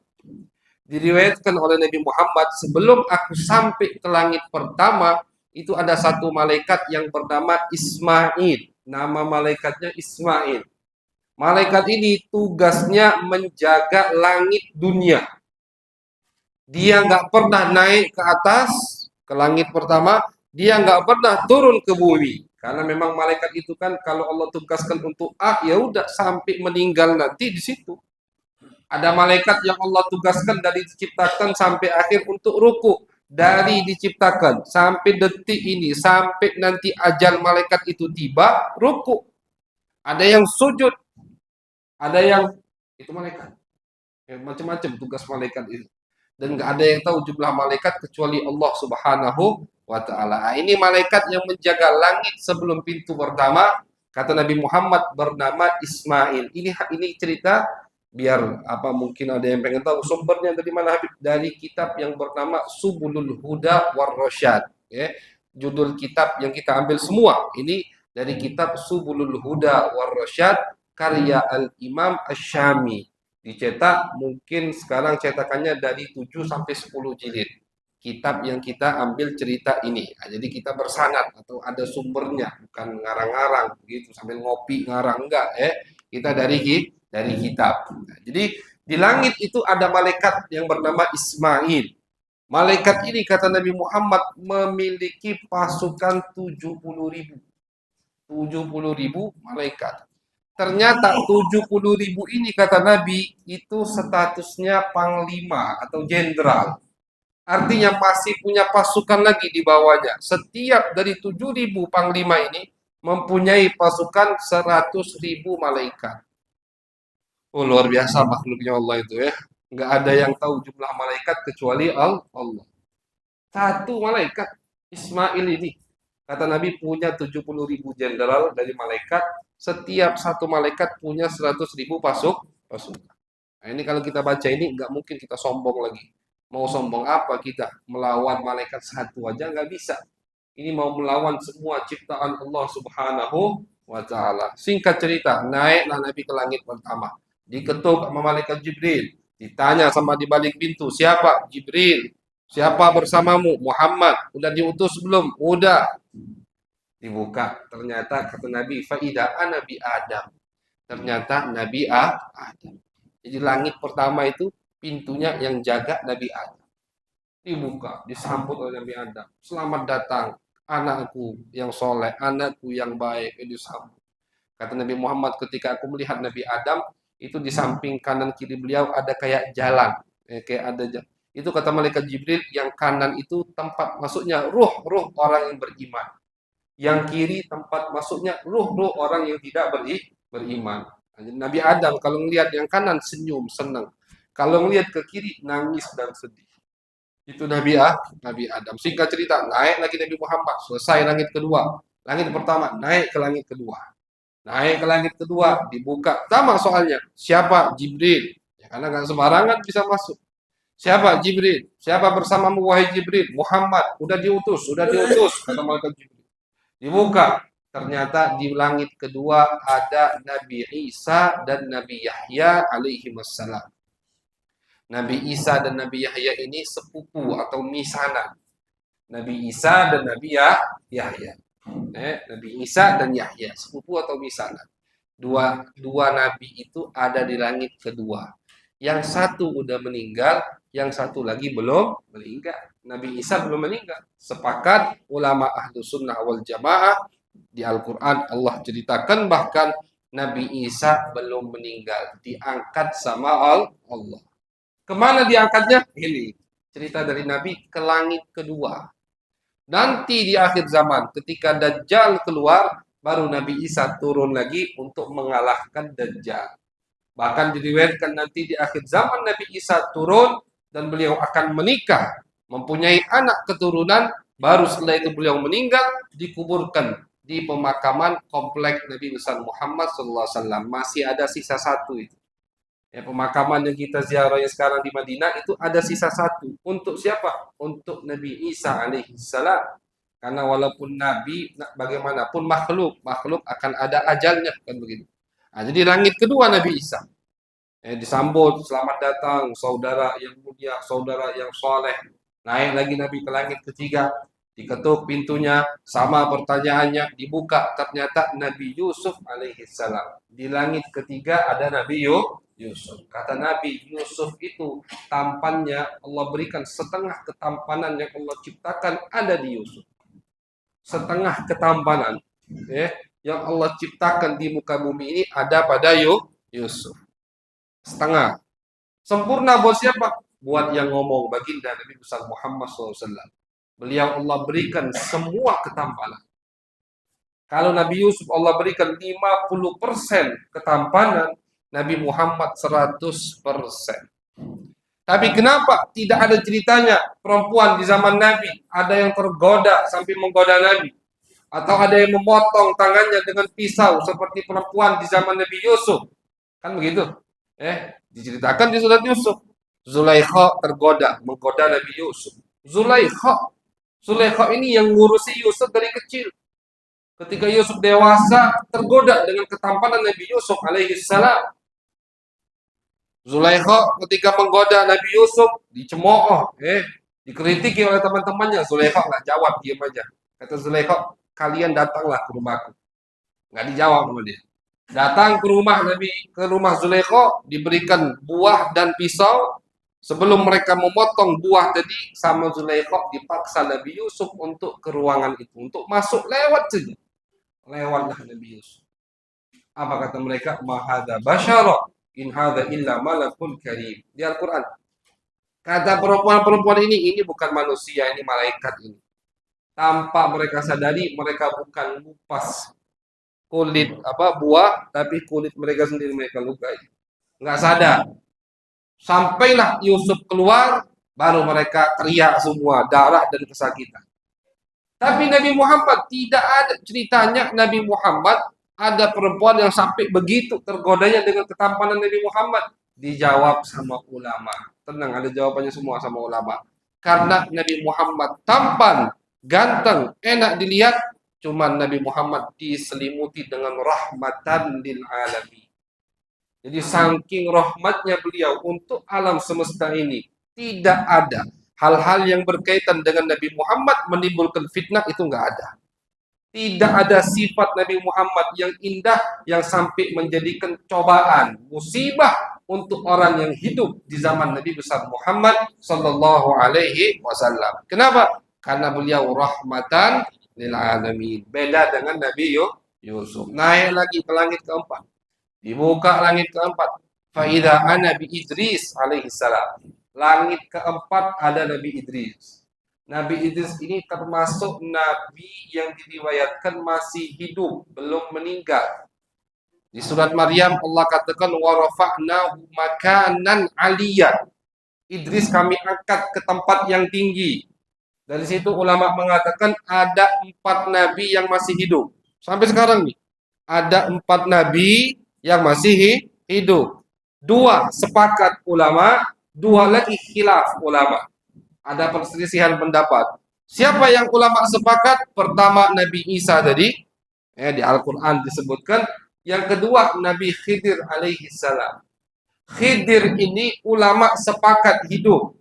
Diriwayatkan oleh Nabi Muhammad, sebelum aku sampai ke langit pertama, itu ada satu malaikat yang bernama Ismail. Nama malaikatnya Ismail. Malaikat ini tugasnya menjaga langit dunia. Dia nggak pernah naik ke atas, ke langit pertama. Dia nggak pernah turun ke bumi. Karena memang malaikat itu kan kalau Allah tugaskan untuk ya udah sampai meninggal nanti di situ. Ada malaikat yang Allah tugaskan dari diciptakan sampai akhir untuk ruku. Dari diciptakan sampai detik ini, sampai nanti ajal malaikat itu tiba, ruku. Ada yang sujud, ada yang itu malaikat. Macam-macam tugas malaikat itu. Dan nggak ada yang tahu jumlah malaikat kecuali Allah Subhanahu wa ta'ala. Ini malaikat yang menjaga langit sebelum pintu pertama, kata Nabi Muhammad, bernama Ismail. Ini cerita Biar apa mungkin ada yang pengen tahu sumbernya dari mana Habib? Dari kitab yang bernama Subulul Huda war Rasyad. Ya. Judul kitab yang kita ambil semua ini dari kitab Subulul Huda war Rasyad karya Al-Imam Asy-Syami. Dicetak mungkin sekarang cetakannya dari 7 sampai 10 jilid. Kitab yang kita ambil cerita ini. Nah, jadi kita bersanad atau ada sumbernya, bukan ngarang-ngarang begitu sambil ngopi ngarang enggak Kita dari kitab. Nah, jadi di langit itu ada malaikat yang bernama Ismail. Malaikat ini kata Nabi Muhammad memiliki pasukan 70.000. 70.000 malaikat. Ternyata 70.000 ini kata Nabi itu statusnya panglima atau jenderal. Artinya masih punya pasukan lagi di bawahnya. Setiap dari 7.000 panglima ini mempunyai pasukan 100.000 malaikat. Oh, luar biasa makhluknya Allah itu ya. Nggak ada yang tahu jumlah malaikat kecuali Allah. Satu malaikat, Ismail ini. Kata Nabi punya 70.000 jenderal dari malaikat. Setiap satu malaikat punya 100.000 pasukan. Nah, ini kalau kita baca ini nggak mungkin kita sombong lagi. Mau sombong apa kita? Melawan malaikat satu aja nggak bisa. Ini mau melawan semua ciptaan Allah Subhanahu wa Ta'ala. Singkat cerita, naiklah Nabi ke langit pertama. Diketuk sama malaikat Jibril. Ditanya sama di balik pintu, siapa? Jibril. Siapa bersamamu? Muhammad. Udah diutus belum? Udah. Dibuka. Ternyata kata Nabi, Faidah Nabi Adam. Ternyata Nabi Adam. Jadi langit pertama itu pintunya yang jaga Nabi Adam. Dibuka, disambut oleh Nabi Adam. Selamat datang, anakku yang soleh, anakku yang baik. Disambut. Kata Nabi Muhammad ketika aku melihat Nabi Adam, itu di samping kanan kiri beliau ada kayak jalan. Kayak ada jalan. Itu kata malaikat Jibril, yang kanan itu tempat masuknya ruh-ruh orang yang beriman. Yang kiri tempat masuknya ruh-ruh orang yang tidak beriman. Nabi Adam kalau melihat yang kanan senyum, senang. Kalau melihat ke kiri nangis dan sedih. Itu Nabi Adam. Singkat cerita, naik lagi Nabi Muhammad, selesai langit kedua. Langit pertama, naik ke langit kedua. Naik ke langit kedua, dibuka. Sama soalnya, siapa? Jibril. Ya, karena nggak sembarangan bisa masuk. Siapa? Jibril. Siapa bersamamu wahai Jibril? Muhammad. Udah diutus, kata malaikat Jibril. Dibuka. Ternyata di langit kedua ada Nabi Isa dan Nabi Yahya alaihi wassalam. Nabi Isa dan Nabi Yahya ini sepupu atau misanan. Nabi Isa dan Nabi Yahya. Nabi Isa dan Yahya, sepupu atau misanan. Dua nabi itu ada di langit kedua. Yang satu udah meninggal, yang satu lagi belum meninggal. Nabi Isa belum meninggal. Sepakat ulama ahlu sunnah wal jamaah di Al-Quran Allah ceritakan bahkan Nabi Isa belum meninggal, diangkat sama Allah. Kemana diangkatnya? Ini cerita dari Nabi ke langit kedua. Nanti di akhir zaman ketika Dajjal keluar, baru Nabi Isa turun lagi untuk mengalahkan Dajjal. Bahkan diriwayatkan nanti di akhir zaman Nabi Isa turun dan beliau akan menikah, mempunyai anak keturunan, baru setelah itu beliau meninggal, dikuburkan di pemakaman komplek Nabi besar Muhammad SAW. Masih ada sisa satu itu. Ya, pemakaman yang kita ziarah yang sekarang di Madinah itu ada sisa satu. Untuk siapa? Untuk Nabi Isa alaihissalam. Karena walaupun Nabi, bagaimanapun makhluk akan ada ajalnya, kan begitu. Nah, jadi langit kedua Nabi Isa. Disambut, selamat datang saudara yang mulia, saudara yang soleh. Naik lagi Nabi ke langit ketiga. Diketuk pintunya, sama pertanyaannya, dibuka. Ternyata Nabi Yusuf alaihissalam. Di langit ketiga ada Nabi Yusuf. Kata Nabi Yusuf itu tampannya Allah berikan setengah ketampanan yang Allah ciptakan ada di Yusuf. Setengah ketampanan yang Allah ciptakan di muka bumi ini ada pada Yusuf. Setengah. Sempurna buat siapa? Buat yang ngomong baginda Nabi besar Muhammad SAW. Beliau Allah berikan semua ketampanan. Kalau Nabi Yusuf Allah berikan 50% ketampanan, Nabi Muhammad 100%. Tapi kenapa tidak ada ceritanya perempuan di zaman Nabi ada yang tergoda sampai menggoda Nabi? Atau ada yang memotong tangannya dengan pisau seperti perempuan di zaman Nabi Yusuf? Kan begitu? Diceritakan di surat Yusuf. Zulaikha tergoda, menggoda Nabi Yusuf. Zulaikha ini yang ngurusi Yusuf dari kecil. Ketika Yusuf dewasa, tergoda dengan ketampanan Nabi Yusuf alaihi salam. Zulaikha ketika menggoda Nabi Yusuf, dicemooh, dikritiki oleh teman-temannya. Zulaikha nggak jawab, diam aja. Kata Zulaikha, kalian datanglah ke rumahku. Nggak dijawab sama dia. Datang ke rumah Nabi, ke rumah Zulaikha, diberikan buah dan pisau. Sebelum mereka memotong buah tadi, sama Zulaikha dipaksa Nabi Yusuf untuk ke ruangan itu, untuk masuk lewat saja. Lewatlah Nabi Yusuf. Apa kata mereka? Mahada basyara in hadza illa malakun karim. Di Al-Qur'an. Kata perempuan-perempuan ini bukan manusia, ini malaikat ini. Tanpa mereka sadari, mereka bukan ngupas kulit buah, tapi kulit mereka sendiri mereka lukai. Nggak sadar. Sampailah Yusuf keluar, baru mereka teriak semua, darah dan kesakitan. Tapi Nabi Muhammad tidak ada ceritanya. Nabi Muhammad ada perempuan yang sampai begitu tergodanya dengan ketampanan Nabi Muhammad. Dijawab sama ulama. Tenang, ada jawabannya semua sama ulama. Karena Nabi Muhammad tampan, ganteng, enak dilihat, cuman Nabi Muhammad diselimuti dengan rahmatan lil alamin. Jadi saking rahmatnya beliau untuk alam semesta ini, tidak ada hal-hal yang berkaitan dengan Nabi Muhammad menimbulkan fitnah, itu nggak ada. Tidak ada sifat Nabi Muhammad yang indah yang sampai menjadikan cobaan, musibah untuk orang yang hidup di zaman Nabi besar Muhammad sallallahu alaihi wasallam. Kenapa? Karena beliau rahmatan lil alamin. Beda dengan Nabi Yusuf. Naik lagi ke langit keempat. Dibuka langit keempat. Fa idza ana bi Idris alaihi salam. Langit keempat ada Nabi Idris. Nabi Idris ini termasuk Nabi yang diriwayatkan masih hidup, belum meninggal. Di surat Maryam Allah katakan wa rafa'nahu makanan aliyya. Idris kami angkat ke tempat yang tinggi. Dari situ ulama mengatakan ada 4 nabi yang masih hidup. Sampai sekarang nih, ada 4 nabi yang masih hidup. 2 sepakat ulama, 2 lagi khilaf ulama. Ada perselisihan pendapat. Siapa yang ulama sepakat? Pertama Nabi Isa tadi, di Al-Quran disebutkan. Yang kedua Nabi Khidir alaihi salam. Khidir ini ulama sepakat hidup.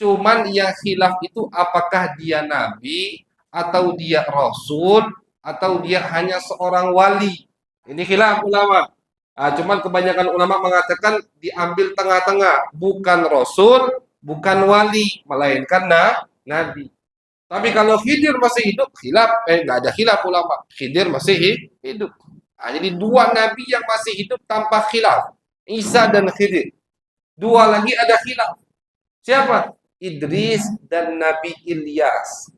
Cuman yang khilaf itu apakah dia Nabi, atau dia Rasul, atau dia hanya seorang wali. Ini khilaf ulama. Cuman kebanyakan ulama mengatakan diambil tengah-tengah. Bukan Rasul, bukan wali, melainkan nabi. Tapi kalau Khidir masih hidup, nggak ada khilaf ulama. Khidir masih hidup. Jadi 2 nabi yang masih hidup tanpa khilaf, Isa dan Khidir. 2 lagi ada khilaf. Siapa? Idris dan Nabi Ilyas.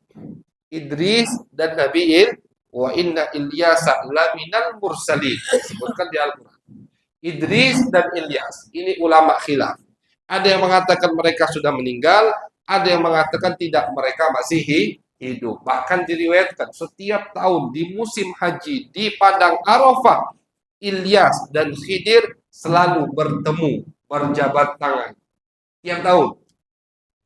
Idris dan Nabi wa inna Ilyasa laminal mursalin. Disebutkan di Al-Quran. Idris dan Ilyas. Ini ulama khilaf. Ada yang mengatakan mereka sudah meninggal, ada yang mengatakan tidak, mereka masih hidup. Bahkan diriwayatkan setiap tahun di musim haji di Padang Arafah, Ilyas dan Khidir selalu bertemu, berjabat tangan. Tiap tahun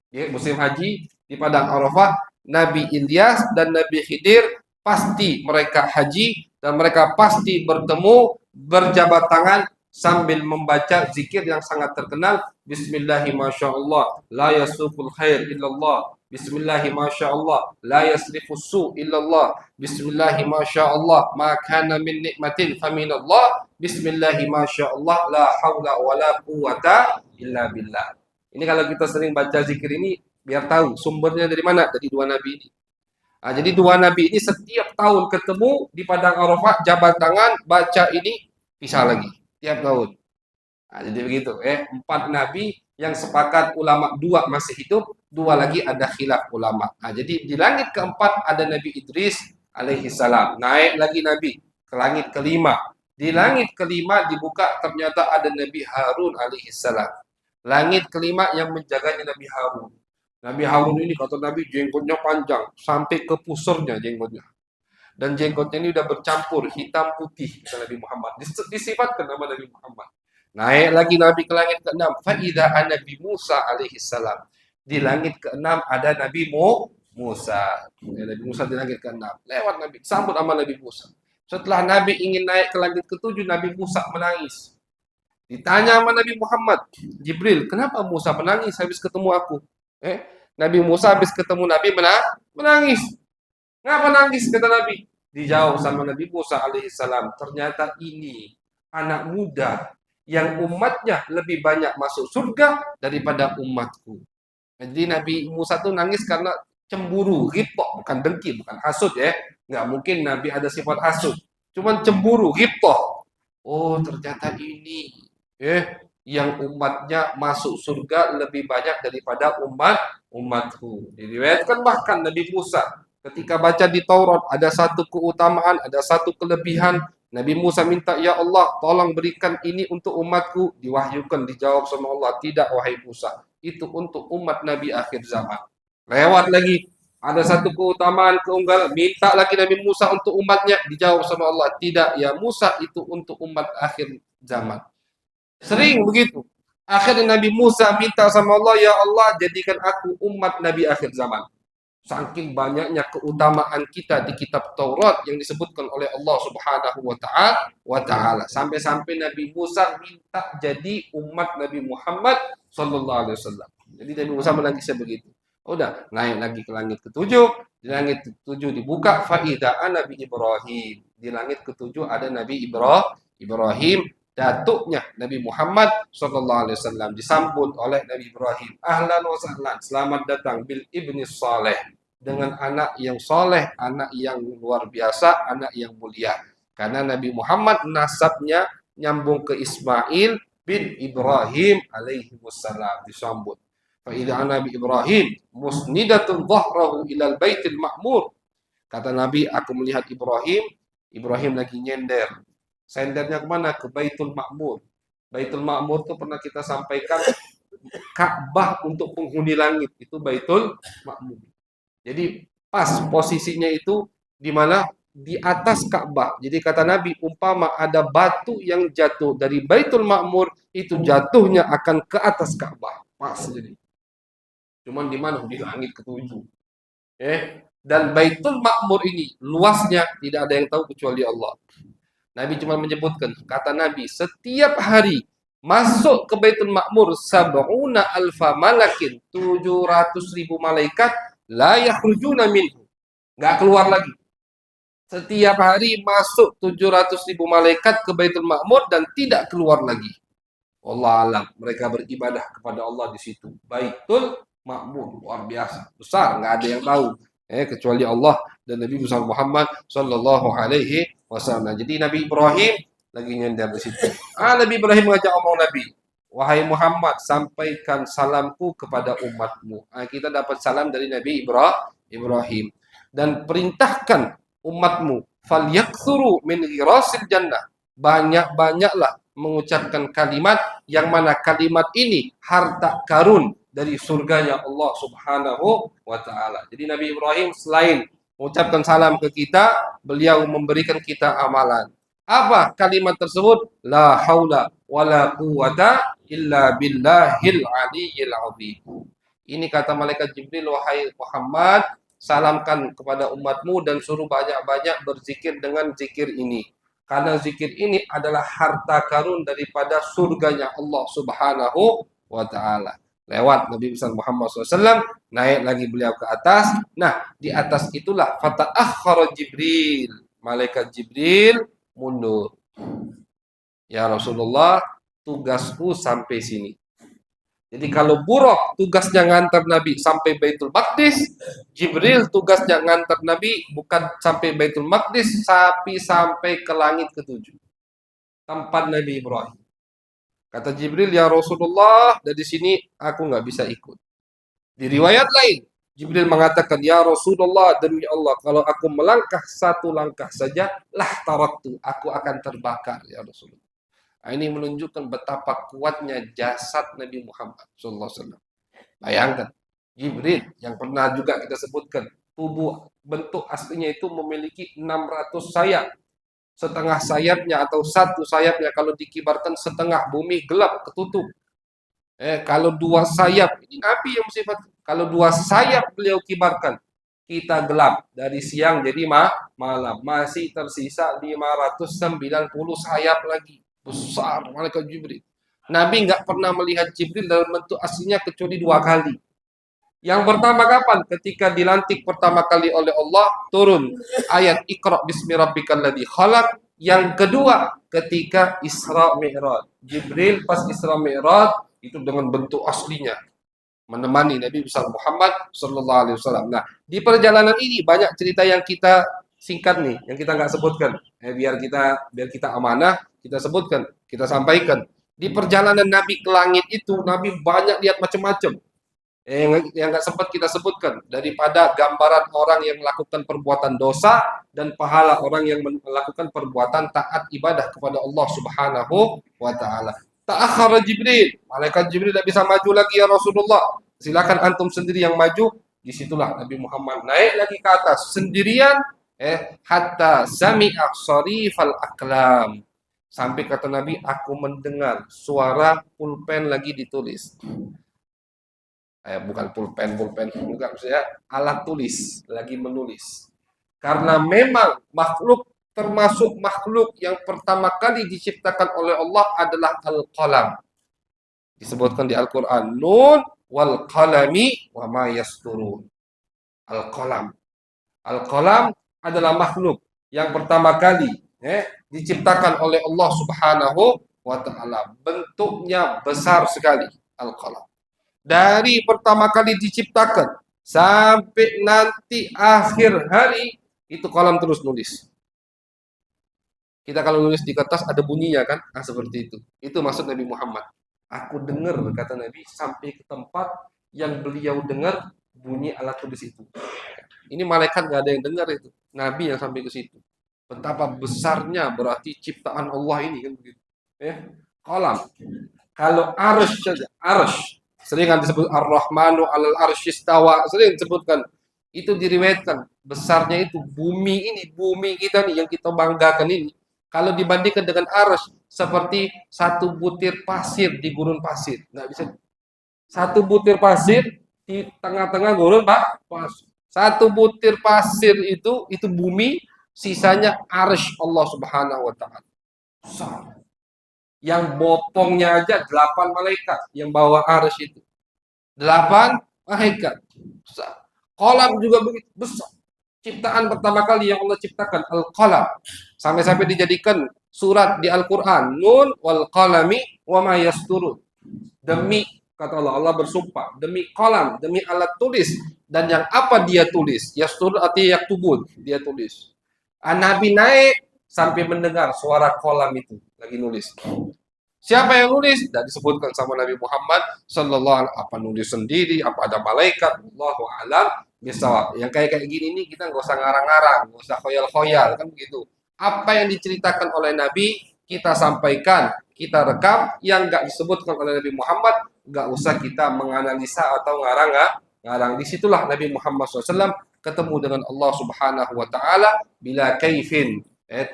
di musim haji di Padang Arafah, Nabi Ilyas dan Nabi Khidir pasti mereka haji dan mereka pasti bertemu, berjabat tangan sambil membaca zikir yang sangat terkenal. Bismillahirrahmanirrahim. La yasuful khair illallah. Bismillahirrahmanirrahim. La yasrifus su illallah. Bismillahirrahmanirrahim. Ma kana min nikmatin faminallah. Bismillahirrahmanirrahim. La haula wala quwata illa billah. Ini kalau kita sering baca zikir ini, biar tahu sumbernya dari mana, dari 2 nabi ini. Jadi 2 nabi ini setiap tahun ketemu di Padang Arafah, jabat tangan, baca ini, pisah lagi tiap tahun. Jadi begitu, 4 nabi yang sepakat ulama, 2 masih hidup, 2 lagi ada khilaf ulama. Jadi di langit keempat ada Nabi Idris alaihi salam. Naik lagi Nabi ke langit kelima. Di langit kelima dibuka, ternyata ada Nabi Harun alaihi salam. Langit kelima yang menjaganya Nabi Harun. Nabi Harun ini kata Nabi jenggotnya panjang sampai ke pusernya jenggotnya. Dan jenggotnya ini udah bercampur hitam putih, kata Nabi Muhammad. Disifatkan nama Nabi Muhammad. Naik lagi Nabi ke langit ke-6. Faidah Nabi Musa alaihi salam. Di langit ke-6 ada Nabi Musa. Nabi Musa di langit ke-6. Lewat Nabi, sambut sama Nabi Musa. Setelah Nabi ingin naik ke langit ke-7, Nabi Musa menangis. Ditanya sama Nabi Muhammad, Jibril, kenapa Musa menangis habis ketemu aku? Nabi Musa habis ketemu Nabi menangis. Ngapa nangis kata Nabi? Dijawab sama Nabi Musa alaihissalam, ternyata ini anak muda yang umatnya lebih banyak masuk surga daripada umatku. Jadi Nabi Musa tuh nangis karena cemburu, ghibthah, bukan dengki, bukan hasud ya. Nggak mungkin Nabi ada sifat hasud. Cuman cemburu, ghibthah. Oh, ternyata ini yang umatnya masuk surga lebih banyak daripada umatku. Diriwayatkan bahkan Nabi Musa ketika baca di Taurat ada satu keutamaan, ada satu kelebihan. Nabi Musa minta, ya Allah, tolong berikan ini untuk umatku. Diwahyukan, dijawab sama Allah, tidak wahai Musa. Itu untuk umat Nabi akhir zaman. Lewat lagi, ada satu keutamaan, keunggulan. Minta lagi Nabi Musa untuk umatnya. Dijawab sama Allah, tidak ya Musa, itu untuk umat akhir zaman. Sering begitu. Akhirnya Nabi Musa minta sama Allah, ya Allah, jadikan aku umat Nabi akhir zaman. Saking banyaknya keutamaan kita di kitab Taurat yang disebutkan oleh Allah Subhanahu wa taala. Sampai-sampai Nabi Musa minta jadi umat Nabi Muhammad sallallahu alaihi wasallam. Jadi Nabi Musa menangisnya begitu. Udah, naik lagi ke langit ketujuh. Di langit ketujuh dibuka faida Nabi Ibrahim. Di langit ketujuh ada Nabi Ibrahim, datuknya Nabi Muhammad sallallahu alaihi wasallam, disambut oleh Nabi Ibrahim. Ahlan wa sahlan, selamat datang bil ibni saleh, dengan anak yang soleh, anak yang luar biasa, anak yang mulia. Karena Nabi Muhammad nasabnya nyambung ke Ismail bin Ibrahim alaihi wassalam, disambut. Fa'idha Nabi Ibrahim musnidatun dhahrahu ilal baitil ma'mur. Kata Nabi, aku melihat Ibrahim lagi nyender. Sendernya kemana? Ke Baitul Ma'mur. Baitul Ma'mur itu pernah kita sampaikan, Ka'bah untuk penghuni langit. Itu Baitul Ma'mur. Jadi pas posisinya itu di mana? Di atas Ka'bah. Jadi kata Nabi, umpama ada batu yang jatuh dari Baitul Ma'mur, itu jatuhnya akan ke atas Ka'bah. Pas jadi. Cuman di mana? Di langit ketujuh. Dan Baitul Ma'mur ini luasnya tidak ada yang tahu kecuali Allah. Nabi cuma menyebutkan, kata Nabi, setiap hari masuk ke Baitul Ma'mur sab'una alfa malakin, 700.000 malaikat la yakhrujuna minhu, enggak keluar lagi. Setiap hari masuk 700.000 malaikat ke Baitul Ma'mur dan tidak keluar lagi. Allah alam, mereka beribadah kepada Allah di situ. Baitul Ma'mur, luar biasa, besar, enggak ada yang tahu kecuali Allah dan Nabi Muhammad sallallahu alaihi wasallam. Jadi Nabi Ibrahim lagi nyender di situ. Nabi Ibrahim mengajak omong Nabi, wahai Muhammad, sampaikan salamku kepada umatmu. Kita dapat salam dari Nabi Ibrahim. Dan perintahkan umatmu, falyakthuru min ghirasil jannah. Banyak-banyaklah mengucapkan kalimat yang mana kalimat ini harta karun dari surganya Allah Subhanahu wa taala. Jadi Nabi Ibrahim selain mengucapkan salam ke kita, beliau memberikan kita amalan. Apa kalimat tersebut? La haula wala quwata illa billahil aliyyil azim. Ini kata malaikat Jibril, wahai Muhammad, salamkan kepada umatmu dan suruh banyak-banyak berzikir dengan zikir ini. Karena zikir ini adalah harta karun daripada surganya Allah Subhanahu wa taala. Lewat Nabi Muhammad SAW, naik lagi beliau ke atas. Nah, di atas itulah fata'akhkhara Jibril. Malaikat Jibril mundur. Ya Rasulullah, tugasku sampai sini. Jadi kalau Buraq tugasnya ngantar Nabi sampai Baitul Maqdis, Jibril tugasnya ngantar Nabi bukan sampai Baitul Maqdis, tapi sampai ke langit ketujuh. Tempat Nabi Ibrahim. Kata Jibril, ya Rasulullah, dari sini aku nggak bisa ikut. Di riwayat lain, Jibril mengatakan, ya Rasulullah, demi Allah, kalau aku melangkah satu langkah saja, lah taraktu, aku akan terbakar, ya Rasulullah. Nah, ini menunjukkan betapa kuatnya jasad Nabi Muhammad SAW. Bayangkan, Jibril yang pernah juga kita sebutkan, tubuh bentuk aslinya itu memiliki 600 sayap. setengah sayapnya atau satu sayapnya kalau dikibarkan setengah bumi gelap ketutup. Kalau dua sayap, ini Nabi yang bersifat, kalau dua sayap beliau kibarkan, kita gelap dari siang jadi malam. Masih tersisa 590 sayap lagi. Besar malaikat Jibril. Nabi nggak pernah melihat Jibril dalam bentuk aslinya kecuali dua kali. Yang pertama kapan? Ketika dilantik pertama kali oleh Allah, turun ayat Iqra bismi rabbikal ladzi khalaq. Yang kedua, ketika Isra Mi'raj. Jibril pas Isra Mi'raj itu dengan bentuk aslinya menemani Nabi besar Muhammad sallallahu alaihi wasallam. Nah, di perjalanan ini banyak cerita yang kita singkat nih, yang kita nggak sebutkan. Biar kita amanah, kita sebutkan, kita sampaikan. Di perjalanan Nabi ke langit itu, Nabi banyak lihat macam-macam. Yang nggak sempat kita sebutkan, daripada gambaran orang yang melakukan perbuatan dosa dan pahala orang yang melakukan perbuatan taat ibadah kepada Allah Subhanahu wa taala. Ta'akhkhara Jibril, malaikat Jibril tidak bisa maju lagi ya Rasulullah. Silakan antum sendiri yang maju. Disitulah Nabi Muhammad naik lagi ke atas sendirian, hatta sami'a sarifal aklam. Sampai kata Nabi, aku mendengar suara pulpen lagi ditulis. Bukan pulpen, bukan, maksudnya alat tulis lagi menulis. Karena memang makhluk termasuk makhluk yang pertama kali diciptakan oleh Allah adalah al-qalam. Disebutkan di Al-Qur'an, Nun wal qalami wa ma yasturun. Al-qalam. Al-qalam adalah makhluk yang pertama kali diciptakan oleh Allah Subhanahu wa taala. Bentuknya besar sekali al-qalam. Dari pertama kali diciptakan sampai nanti akhir hari itu kolam terus nulis. Kita kalau nulis di kertas ada bunyinya kan? Nah, seperti itu. Itu maksud Nabi Muhammad. Aku dengar, kata Nabi, sampai ke tempat yang beliau dengar bunyi alat tulis itu. Ini malaikat nggak ada yang dengar itu. Nabi yang sampai ke situ. Betapa besarnya berarti ciptaan Allah ini kan begitu. Kolam. Kalau arsh saja, arsh. Sering kan disebut Ar-Rahmanu 'alal arsy istawa, sering disebutkan. Itu diriwayatkan besarnya itu bumi kita nih yang kita banggakan ini. Kalau dibandingkan dengan arsy seperti satu butir pasir di gurun pasir. Nggak bisa. Satu butir pasir di tengah-tengah gurun pasir. Satu butir pasir itu bumi, sisanya arsy Allah Subhanahu wa taala. Besar. Yang bopongnya aja 8 malaikat yang bawa arsy itu. 8 malaikat. Besar. Qalam juga begitu besar. Ciptaan pertama kali yang Allah ciptakan al-qalam. Sampai-sampai dijadikan surat di Al-Qur'an, Nun wal qalami wa ma yasturun. Demi kata Allah, Allah bersumpah, demi qalam, demi alat tulis dan yang apa dia tulis. Yasturun artinya yaktubun, dia tulis. Nabi naik sampai mendengar suara qalam itu lagi nulis. Siapa yang nulis? Tidak disebutkan sama Nabi Muhammad sallallahu alaihi wasallam. Apa nulis sendiri? Apa ada malaikat? Allahu a'lam bishawab. Yang kayak gini nih kita nggak usah ngarang-ngarang, nggak usah khoyal-khoyal kan begitu. Apa yang diceritakan oleh Nabi kita sampaikan, kita rekam. Yang nggak disebutkan oleh Nabi Muhammad nggak usah kita menganalisa atau ngarang. Disitulah Nabi Muhammad SAW ketemu dengan Allah Subhanahu Wa Taala bila kaifin,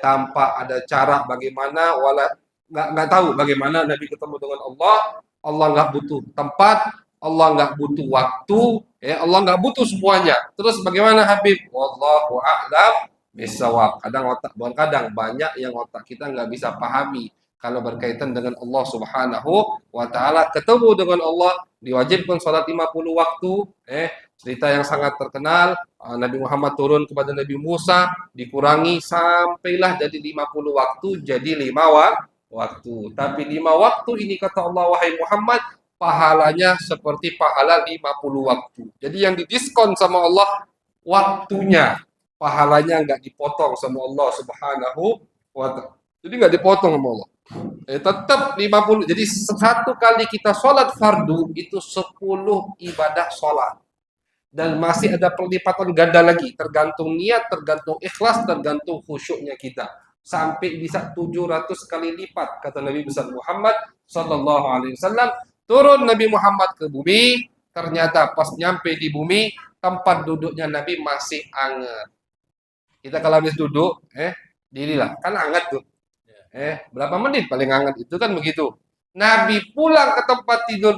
tanpa ada cara bagaimana wala nggak tahu bagaimana Nabi ketemu dengan Allah. Allah nggak butuh tempat, Allah nggak butuh waktu, Allah nggak butuh semuanya. Terus bagaimana Habib? Wallahu a'lam bishawab. Kadang banyak yang otak kita nggak bisa pahami kalau berkaitan dengan Allah Subhanahu wa taala. Ketemu dengan Allah diwajibkan salat 50 waktu. Cerita yang sangat terkenal, Nabi Muhammad turun kepada Nabi Musa, dikurangi sampailah jadi 50 waktu, jadi 5 waktu. Tapi 5 waktu ini kata Allah, wahai Muhammad, pahalanya seperti pahala 50 waktu. Jadi yang didiskon sama Allah waktunya, pahalanya nggak dipotong sama Allah Subhanahu wa ta'ala. Jadi nggak dipotong sama Allah. Tetap 50. Jadi satu kali kita sholat fardu itu 10 ibadah sholat. Dan masih ada pelipatan ganda lagi, tergantung niat, tergantung ikhlas, tergantung khusyuknya kita. Sampai bisa 700 kali lipat kata Nabi besar Muhammad sallallahu alaihi wasallam. Turun Nabi Muhammad ke bumi, ternyata pas nyampe di bumi tempat duduknya Nabi masih anget. Kita kalau habis duduk Dirilah, kan hangat tuh. Berapa menit paling hangat itu kan begitu. Nabi pulang ke tempat tidur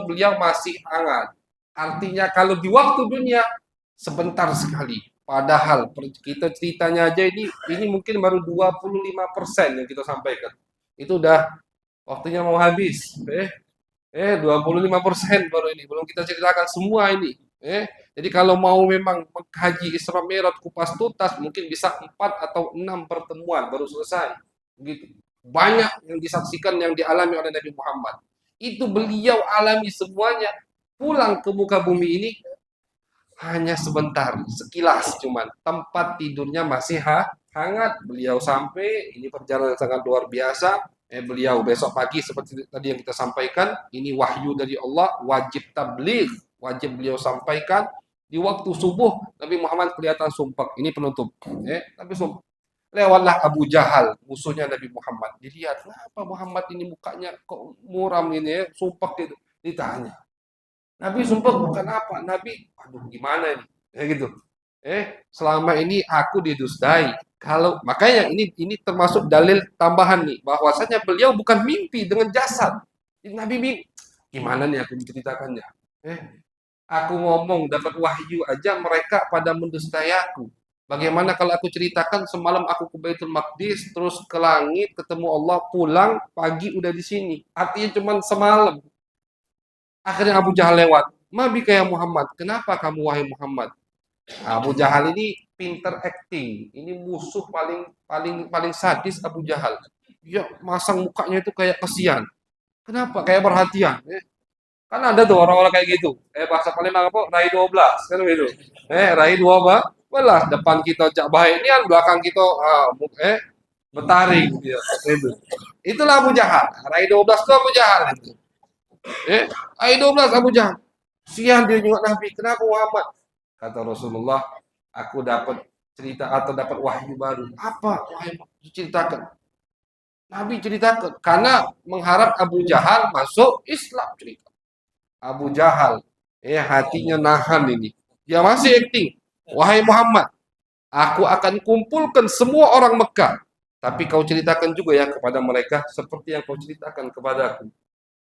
beliau masih hangat. Artinya kalau di waktu dunia sebentar sekali. Padahal kita ceritanya aja ini mungkin baru 25% yang kita sampaikan. Itu udah waktunya mau habis. 25% baru ini. Belum kita ceritakan semua ini. Jadi kalau mau memang mengkaji Isra Mi'raj kupas tuntas mungkin bisa 4 atau 6 pertemuan baru selesai. Begitu. Banyak yang disaksikan yang dialami oleh Nabi Muhammad. Itu beliau alami semuanya. Pulang ke muka bumi ini hanya sebentar, sekilas cuman. Tempat tidurnya masih hangat. Beliau sampai, ini perjalanan sangat luar biasa. Beliau besok pagi seperti tadi yang kita sampaikan, ini wahyu dari Allah, wajib tabligh, wajib beliau sampaikan. Di waktu subuh Nabi Muhammad kelihatan sumpek. Ini penutup. Tapi sumpek. Lewatlah Abu Jahal, musuhnya Nabi Muhammad. Dilihat, kenapa Muhammad ini mukanya kok muram ini ya, sumpek gitu. Ditanya. Nabi sumpah bukan apa? Nabi, aduh gimana ini? Gitu. Selama ini aku didustai. Kalau makanya ini termasuk dalil tambahan nih, bahwasanya beliau bukan mimpi dengan jasad. Nabi mimpi. Gimana nih aku menceritakannya? Aku ngomong dapat wahyu aja mereka pada mendustai aku. Bagaimana kalau aku ceritakan semalam aku ke Baitul Maqdis, terus ke langit, ketemu Allah, pulang, pagi udah di sini. Artinya cuma semalam. Akhirnya Abu Jahal lewat. Mabi kayak Muhammad. Kenapa kamu wahai Muhammad? Abu Jahal ini pinter acting. Ini musuh paling paling paling sadis Abu Jahal. Dia masang mukanya itu kayak kesian. Kenapa? Kayak perhatian. Kan ada tuh orang-orang kayak gitu. Bahasa Palembang apa? Rai 12 kan gitu. Rai 12 belah depan kita cak baik ini kan belakang kita betaring gitu. Itulah Abu Jahal. Rai 12 itu Abu Jahal itu. Rai 12 Abu Jahal. Sian dia juga Nabi. Kenapa Muhammad? Kata Rasulullah, aku dapat cerita atau dapat wahyu baru. Apa wahyu? Ceritakan. Nabi ceritakan karena mengharap Abu Jahal masuk Islam cerita. Abu Jahal, hatinya nahan ini. Dia masih acting. Wahai Muhammad, aku akan kumpulkan semua orang Mekah. Tapi kau ceritakan juga ya kepada mereka seperti yang kau ceritakan kepadaku.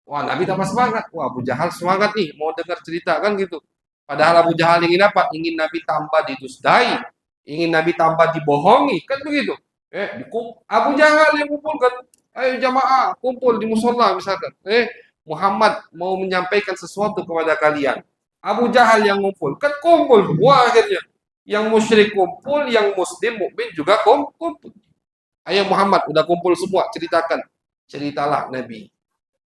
Wah, Nabi tambah semangat. Wah, Abu Jahal semangat nih, mau dengar cerita kan gitu. Padahal Abu Jahal ingin apa? Ingin Nabi tambah didustai, ingin Nabi tambah dibohongi, kan begitu. Abu Jahal yang kumpulkan, ayo jamaah kumpul di musola misalkan. Muhammad mau menyampaikan sesuatu kepada kalian. Abu Jahal yang kumpul, kan kumpul semua akhirnya. Yang musyrik kumpul, yang muslim mukmin juga kumpul. Ayo Muhammad, udah kumpul semua, ceritakan. Ceritalah Nabi.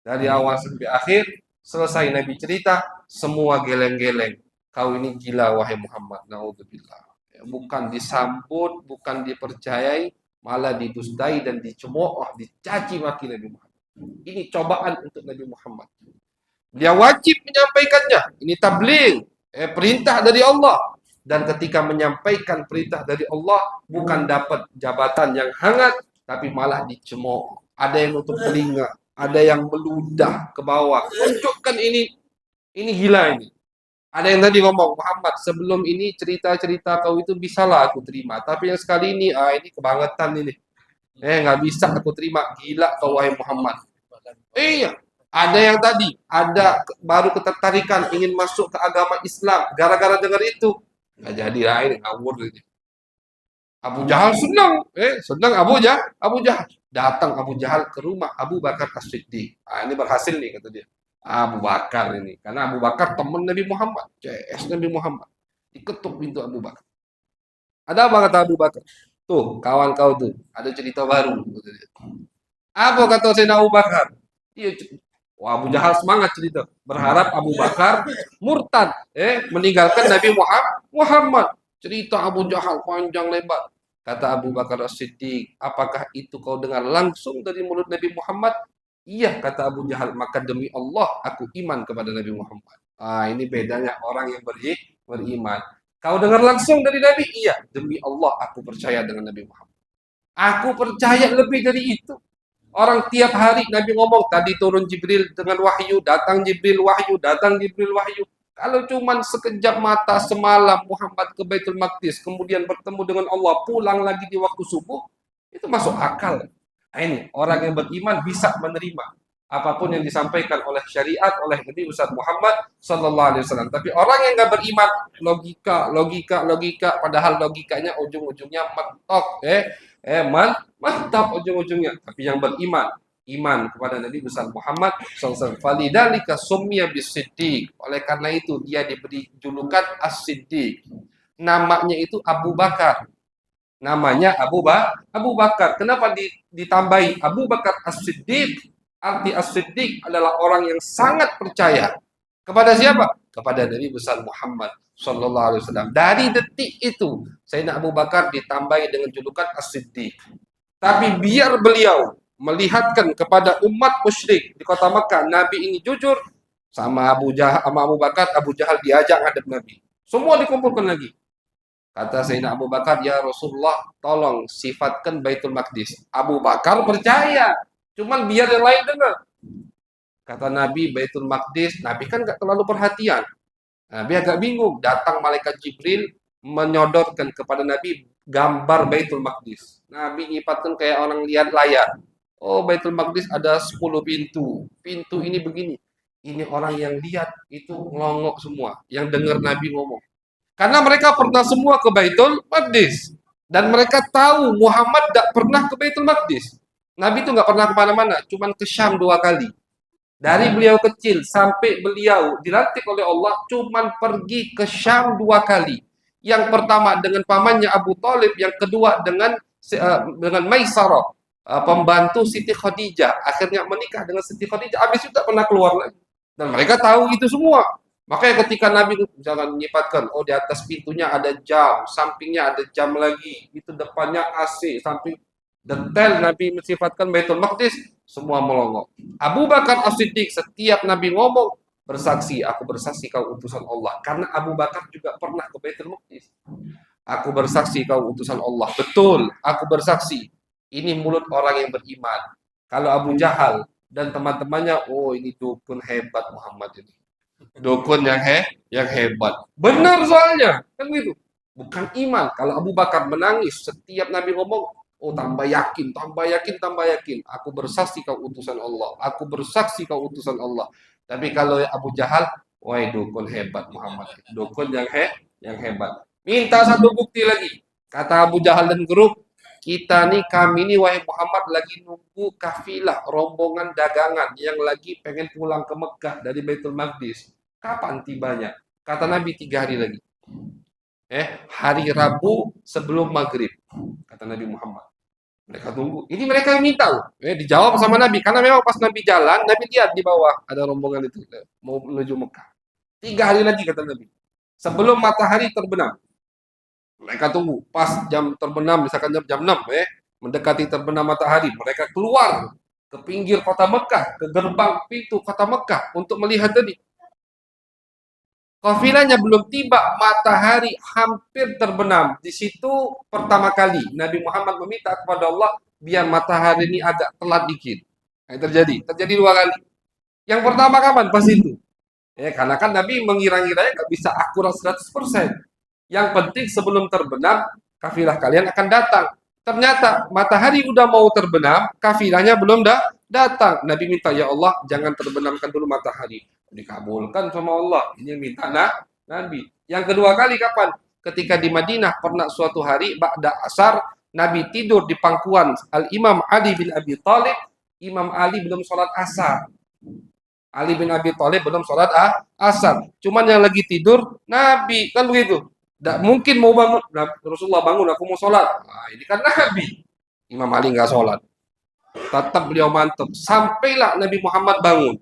Dari awal sampai akhir, selesai Nabi cerita, semua geleng-geleng. Kau ini gila wahai Muhammad. Naudzubillah. Bukan disambut, bukan dipercayai, malah didustai dan dicemooh, dicaci maki Nabi Muhammad. Ini cobaan untuk Nabi Muhammad. Dia wajib menyampaikannya. Ini tabligh, perintah dari Allah. Dan ketika menyampaikan perintah dari Allah, bukan dapat jabatan yang hangat, tapi malah dicemooh. Ada yang nutup telinga, ada yang meludah ke bawah. Tunjukkan ini gila ini. Ada yang tadi ngomong, Muhammad, sebelum ini cerita-cerita kau itu bisalah aku terima. Tapi yang sekali ini, ini kebangetan ini. Nggak bisa aku terima. Gila kau wahai Muhammad. Iya. Ada yang tadi, ada baru ketertarikan ingin masuk ke agama Islam. Gara-gara dengar itu. Nggak jadi lah ini, ngawur ini. Abu Jahal senang. Senang Abu Jahal. Datang Abu Jahal ke rumah Abu Bakar As-Siddiq. Ini berhasil nih kata dia. Abu Bakar ini. Karena Abu Bakar teman Nabi Muhammad. CS Nabi Muhammad. Diketuk pintu Abu Bakar. Ada apa kata Abu Bakar? Tuh, kawan kau tuh. Ada cerita baru. Apa kata Sayyidina Abu Bakar? Iya, wah, Abu Jahal semangat cerita. Berharap Abu Bakar murtad. Meninggalkan Nabi Muhammad. Cerita Abu Jahal panjang lebar. Kata Abu Bakar As-Siddiq, apakah itu kau dengar langsung dari mulut Nabi Muhammad? Iya, kata Abu Jahal, maka demi Allah aku iman kepada Nabi Muhammad. Ini bedanya orang yang beriman. Kau dengar langsung dari Nabi? Iya, demi Allah aku percaya dengan Nabi Muhammad. Aku percaya lebih dari itu. Orang tiap hari Nabi ngomong, tadi turun Jibril dengan wahyu, datang Jibril wahyu, datang Jibril wahyu. Kalau cuman sekejap mata semalam Muhammad ke Baitul Maqdis, kemudian bertemu dengan Allah, pulang lagi di waktu subuh, itu masuk akal. Nah, ini orang yang beriman bisa menerima apapun yang disampaikan oleh syariat oleh Nabi Muhammad Muhammad Sallallahu Alaihi Wasallam. Tapi orang yang nggak beriman, logika, padahal logikanya ujung-ujungnya mentok, mantap ujung-ujungnya. Tapi yang beriman, iman kepada Nabi besar Muhammad SAW. Falidalika summiya bis-siddiq. Oleh karena itu dia diberi julukan As-Siddiq. Namanya itu Abu Bakar. Namanya Abu Bakar. Kenapa ditambahi Abu Bakar As-Siddiq? Arti As-Siddiq adalah orang yang sangat percaya. Kepada siapa? Kepada Nabi besar Muhammad Sallallahu Alaihi Wasallam. Dari detik itu, Sayyidina Abu Bakar ditambahi dengan julukan As-Siddiq. Tapi biar beliau melihatkan kepada umat musyrik di kota Mekah, Nabi ini jujur, sama Abu Bakar, Abu Jahal diajak ngadep Nabi. Semua dikumpulkan lagi. Kata Sayyidina Abu Bakar, ya Rasulullah, tolong sifatkan Baitul Maqdis. Abu Bakar percaya, cuman biar yang lain dengar. Kata Nabi, Baitul Maqdis, Nabi kan gak terlalu perhatian. Nabi agak bingung, datang malaikat Jibril menyodorkan kepada Nabi gambar Baitul Maqdis. Nabi nyifatkan kayak orang lihat layar. Oh, Baitul Maqdis ada 10 pintu. Pintu ini begini. Ini orang yang lihat itu ngelongok semua, yang dengar Nabi ngomong. Karena mereka pernah semua ke Baitul Maqdis. Dan mereka tahu Muhammad tidak pernah ke Baitul Maqdis. Nabi itu nggak pernah kemana-mana, cuma ke Syam 2 kali. Dari beliau kecil sampai beliau dilantik oleh Allah, cuma pergi ke Syam 2 kali. Yang pertama dengan pamannya Abu Thalib, yang kedua dengan Maisarah, pembantu Siti Khadijah. Akhirnya menikah dengan Siti Khadijah, habis itu tak pernah keluar lagi. Dan mereka tahu itu semua. Makanya ketika Nabi jangan menyifatkan, oh di atas pintunya ada jam, sampingnya ada jam lagi, itu depannya AC, samping detail Nabi mensifatkan Baitul Maqdis, semua melongo. Abu Bakar As-Siddiq setiap Nabi ngomong, bersaksi, aku bersaksi kau utusan Allah. Karena Abu Bakar juga pernah ke Baitul Maqdis. Aku bersaksi kau utusan Allah. Betul, aku bersaksi. Ini mulut orang yang beriman. Kalau Abu Jahal dan teman-temannya, oh ini dukun hebat Muhammad ini. Dukun yang hebat. Benar soalnya, kan gitu. Bukan iman. Kalau Abu Bakar menangis setiap Nabi ngomong, oh tambah yakin, tambah yakin, tambah yakin. Aku bersaksi kau utusan Allah. Aku bersaksi kau utusan Allah. Tapi kalau Abu Jahal, wah dukun hebat Muhammad. Dukun yang hebat. Minta satu bukti lagi. Kata Abu Jahal dan grup, kita nih, kami nih wahai Muhammad lagi nunggu kafilah rombongan dagangan yang lagi pengen pulang ke Mekah dari Baitul Maqdis. Kapan tibanya? Kata Nabi 3 hari lagi. Hari Rabu sebelum maghrib. Kata Nabi Muhammad. Mereka tunggu. Ini mereka yang minta. Dijawab sama Nabi. Karena memang pas Nabi jalan, Nabi lihat di bawah ada rombongan itu. Mau menuju Mekah. 3 hari lagi kata Nabi. Sebelum matahari terbenam. Mereka tunggu, pas jam terbenam, misalkan jam 6, mendekati terbenam matahari, mereka keluar ke pinggir kota Mekah, ke gerbang pintu kota Mekah untuk melihat tadi. Kafilahnya belum tiba, matahari hampir terbenam. Di situ pertama kali Nabi Muhammad meminta kepada Allah biar matahari ini agak telat dikit. Nah, terjadi 2 kali. Yang pertama kapan? Pas itu. Karena kan Nabi mengira-ngiranya nggak bisa akurat 100%. Yang penting sebelum terbenam, kafilah kalian akan datang. Ternyata matahari udah mau terbenam, kafilahnya belum datang. Nabi minta, ya Allah, jangan terbenamkan dulu matahari. Dikabulkan sama Allah. Ini minta Nabi. Yang kedua kali kapan? Ketika di Madinah, pernah suatu hari, ba'da asar, Nabi tidur di pangkuan Al-Imam Ali bin Abi Thalib. Imam Ali belum sholat asar. Ali bin Abi Thalib belum sholat asar. Cuman yang lagi tidur, Nabi. Kan begitu. Tidak mungkin mau bangun, Rasulullah bangun, aku mau sholat. Nah, ini kan Nabi. Imam Ali nggak sholat. Tetap beliau mantap. Sampailah Nabi Muhammad bangun.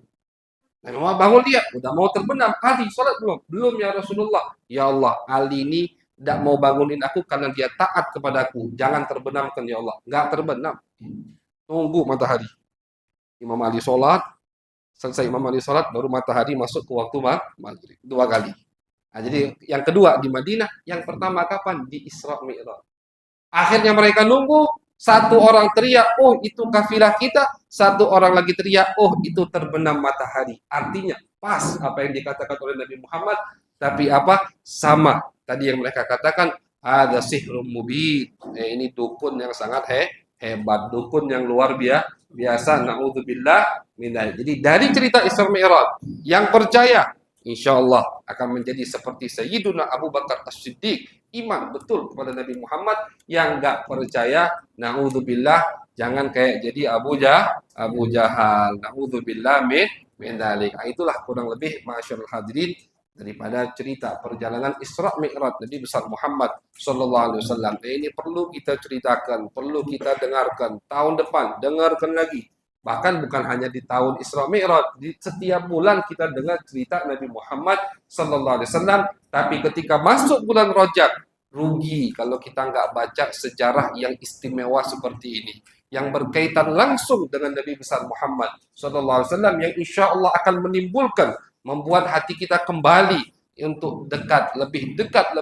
Nabi Muhammad bangun dia, udah mau terbenam. Ali sholat belum? Belum ya Rasulullah. Ya Allah, Ali ini tidak mau bangunin aku karena dia taat kepada aku. Jangan terbenamkan ya Allah. Nggak terbenam. Tunggu matahari. Imam Ali sholat. Selesai Imam Ali sholat, baru matahari masuk ke waktu maghrib. 2 kali. Nah, jadi yang kedua di Madinah, yang pertama kapan? Di Isra Mi'raj. Akhirnya mereka nunggu, satu orang teriak, oh itu kafilah kita, satu orang lagi teriak, oh itu terbenam matahari. Artinya pas apa yang dikatakan oleh Nabi Muhammad, tapi apa? Sama. Tadi yang mereka katakan ada sihrum mubin. Ini dukun yang sangat hebat, dukun yang luar biasa. Naudzubillah minal. Jadi dari cerita Isra Mi'raj yang percaya insya Allah akan menjadi seperti Sayyiduna Abu Bakar As-Siddiq, iman betul kepada Nabi Muhammad. Yang enggak percaya, naudzubillah, jangan kayak jadi Abu Jahal. Naudzubillah min dzalik. Itulah kurang lebih masyaallah hadirin daripada cerita perjalanan Isra Mi'raj Nabi besar Muhammad sallallahu alaihi wasallam. Ini perlu kita ceritakan, perlu kita dengarkan. Tahun depan dengarkan lagi. Bahkan bukan hanya di tahun Isra Mi'raj, di setiap bulan kita dengar cerita Nabi Muhammad sallallahu alaihi wasallam, tapi ketika masuk bulan Rajab rugi kalau kita nggak baca sejarah yang istimewa seperti ini yang berkaitan langsung dengan Nabi besar Muhammad sallallahu alaihi wasallam, yang insya Allah akan menimbulkan, membuat hati kita kembali untuk lebih dekat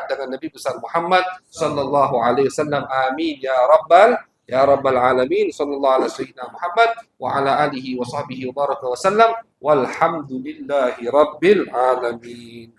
dengan Nabi besar Muhammad sallallahu alaihi wasallam. Amin ya rabbal alamin. Sallallahu alaihi wasallam Muhammad wa ala alihi wa sahbihi wa baraka wa sallam. Walhamdulillahi rabbil alamin.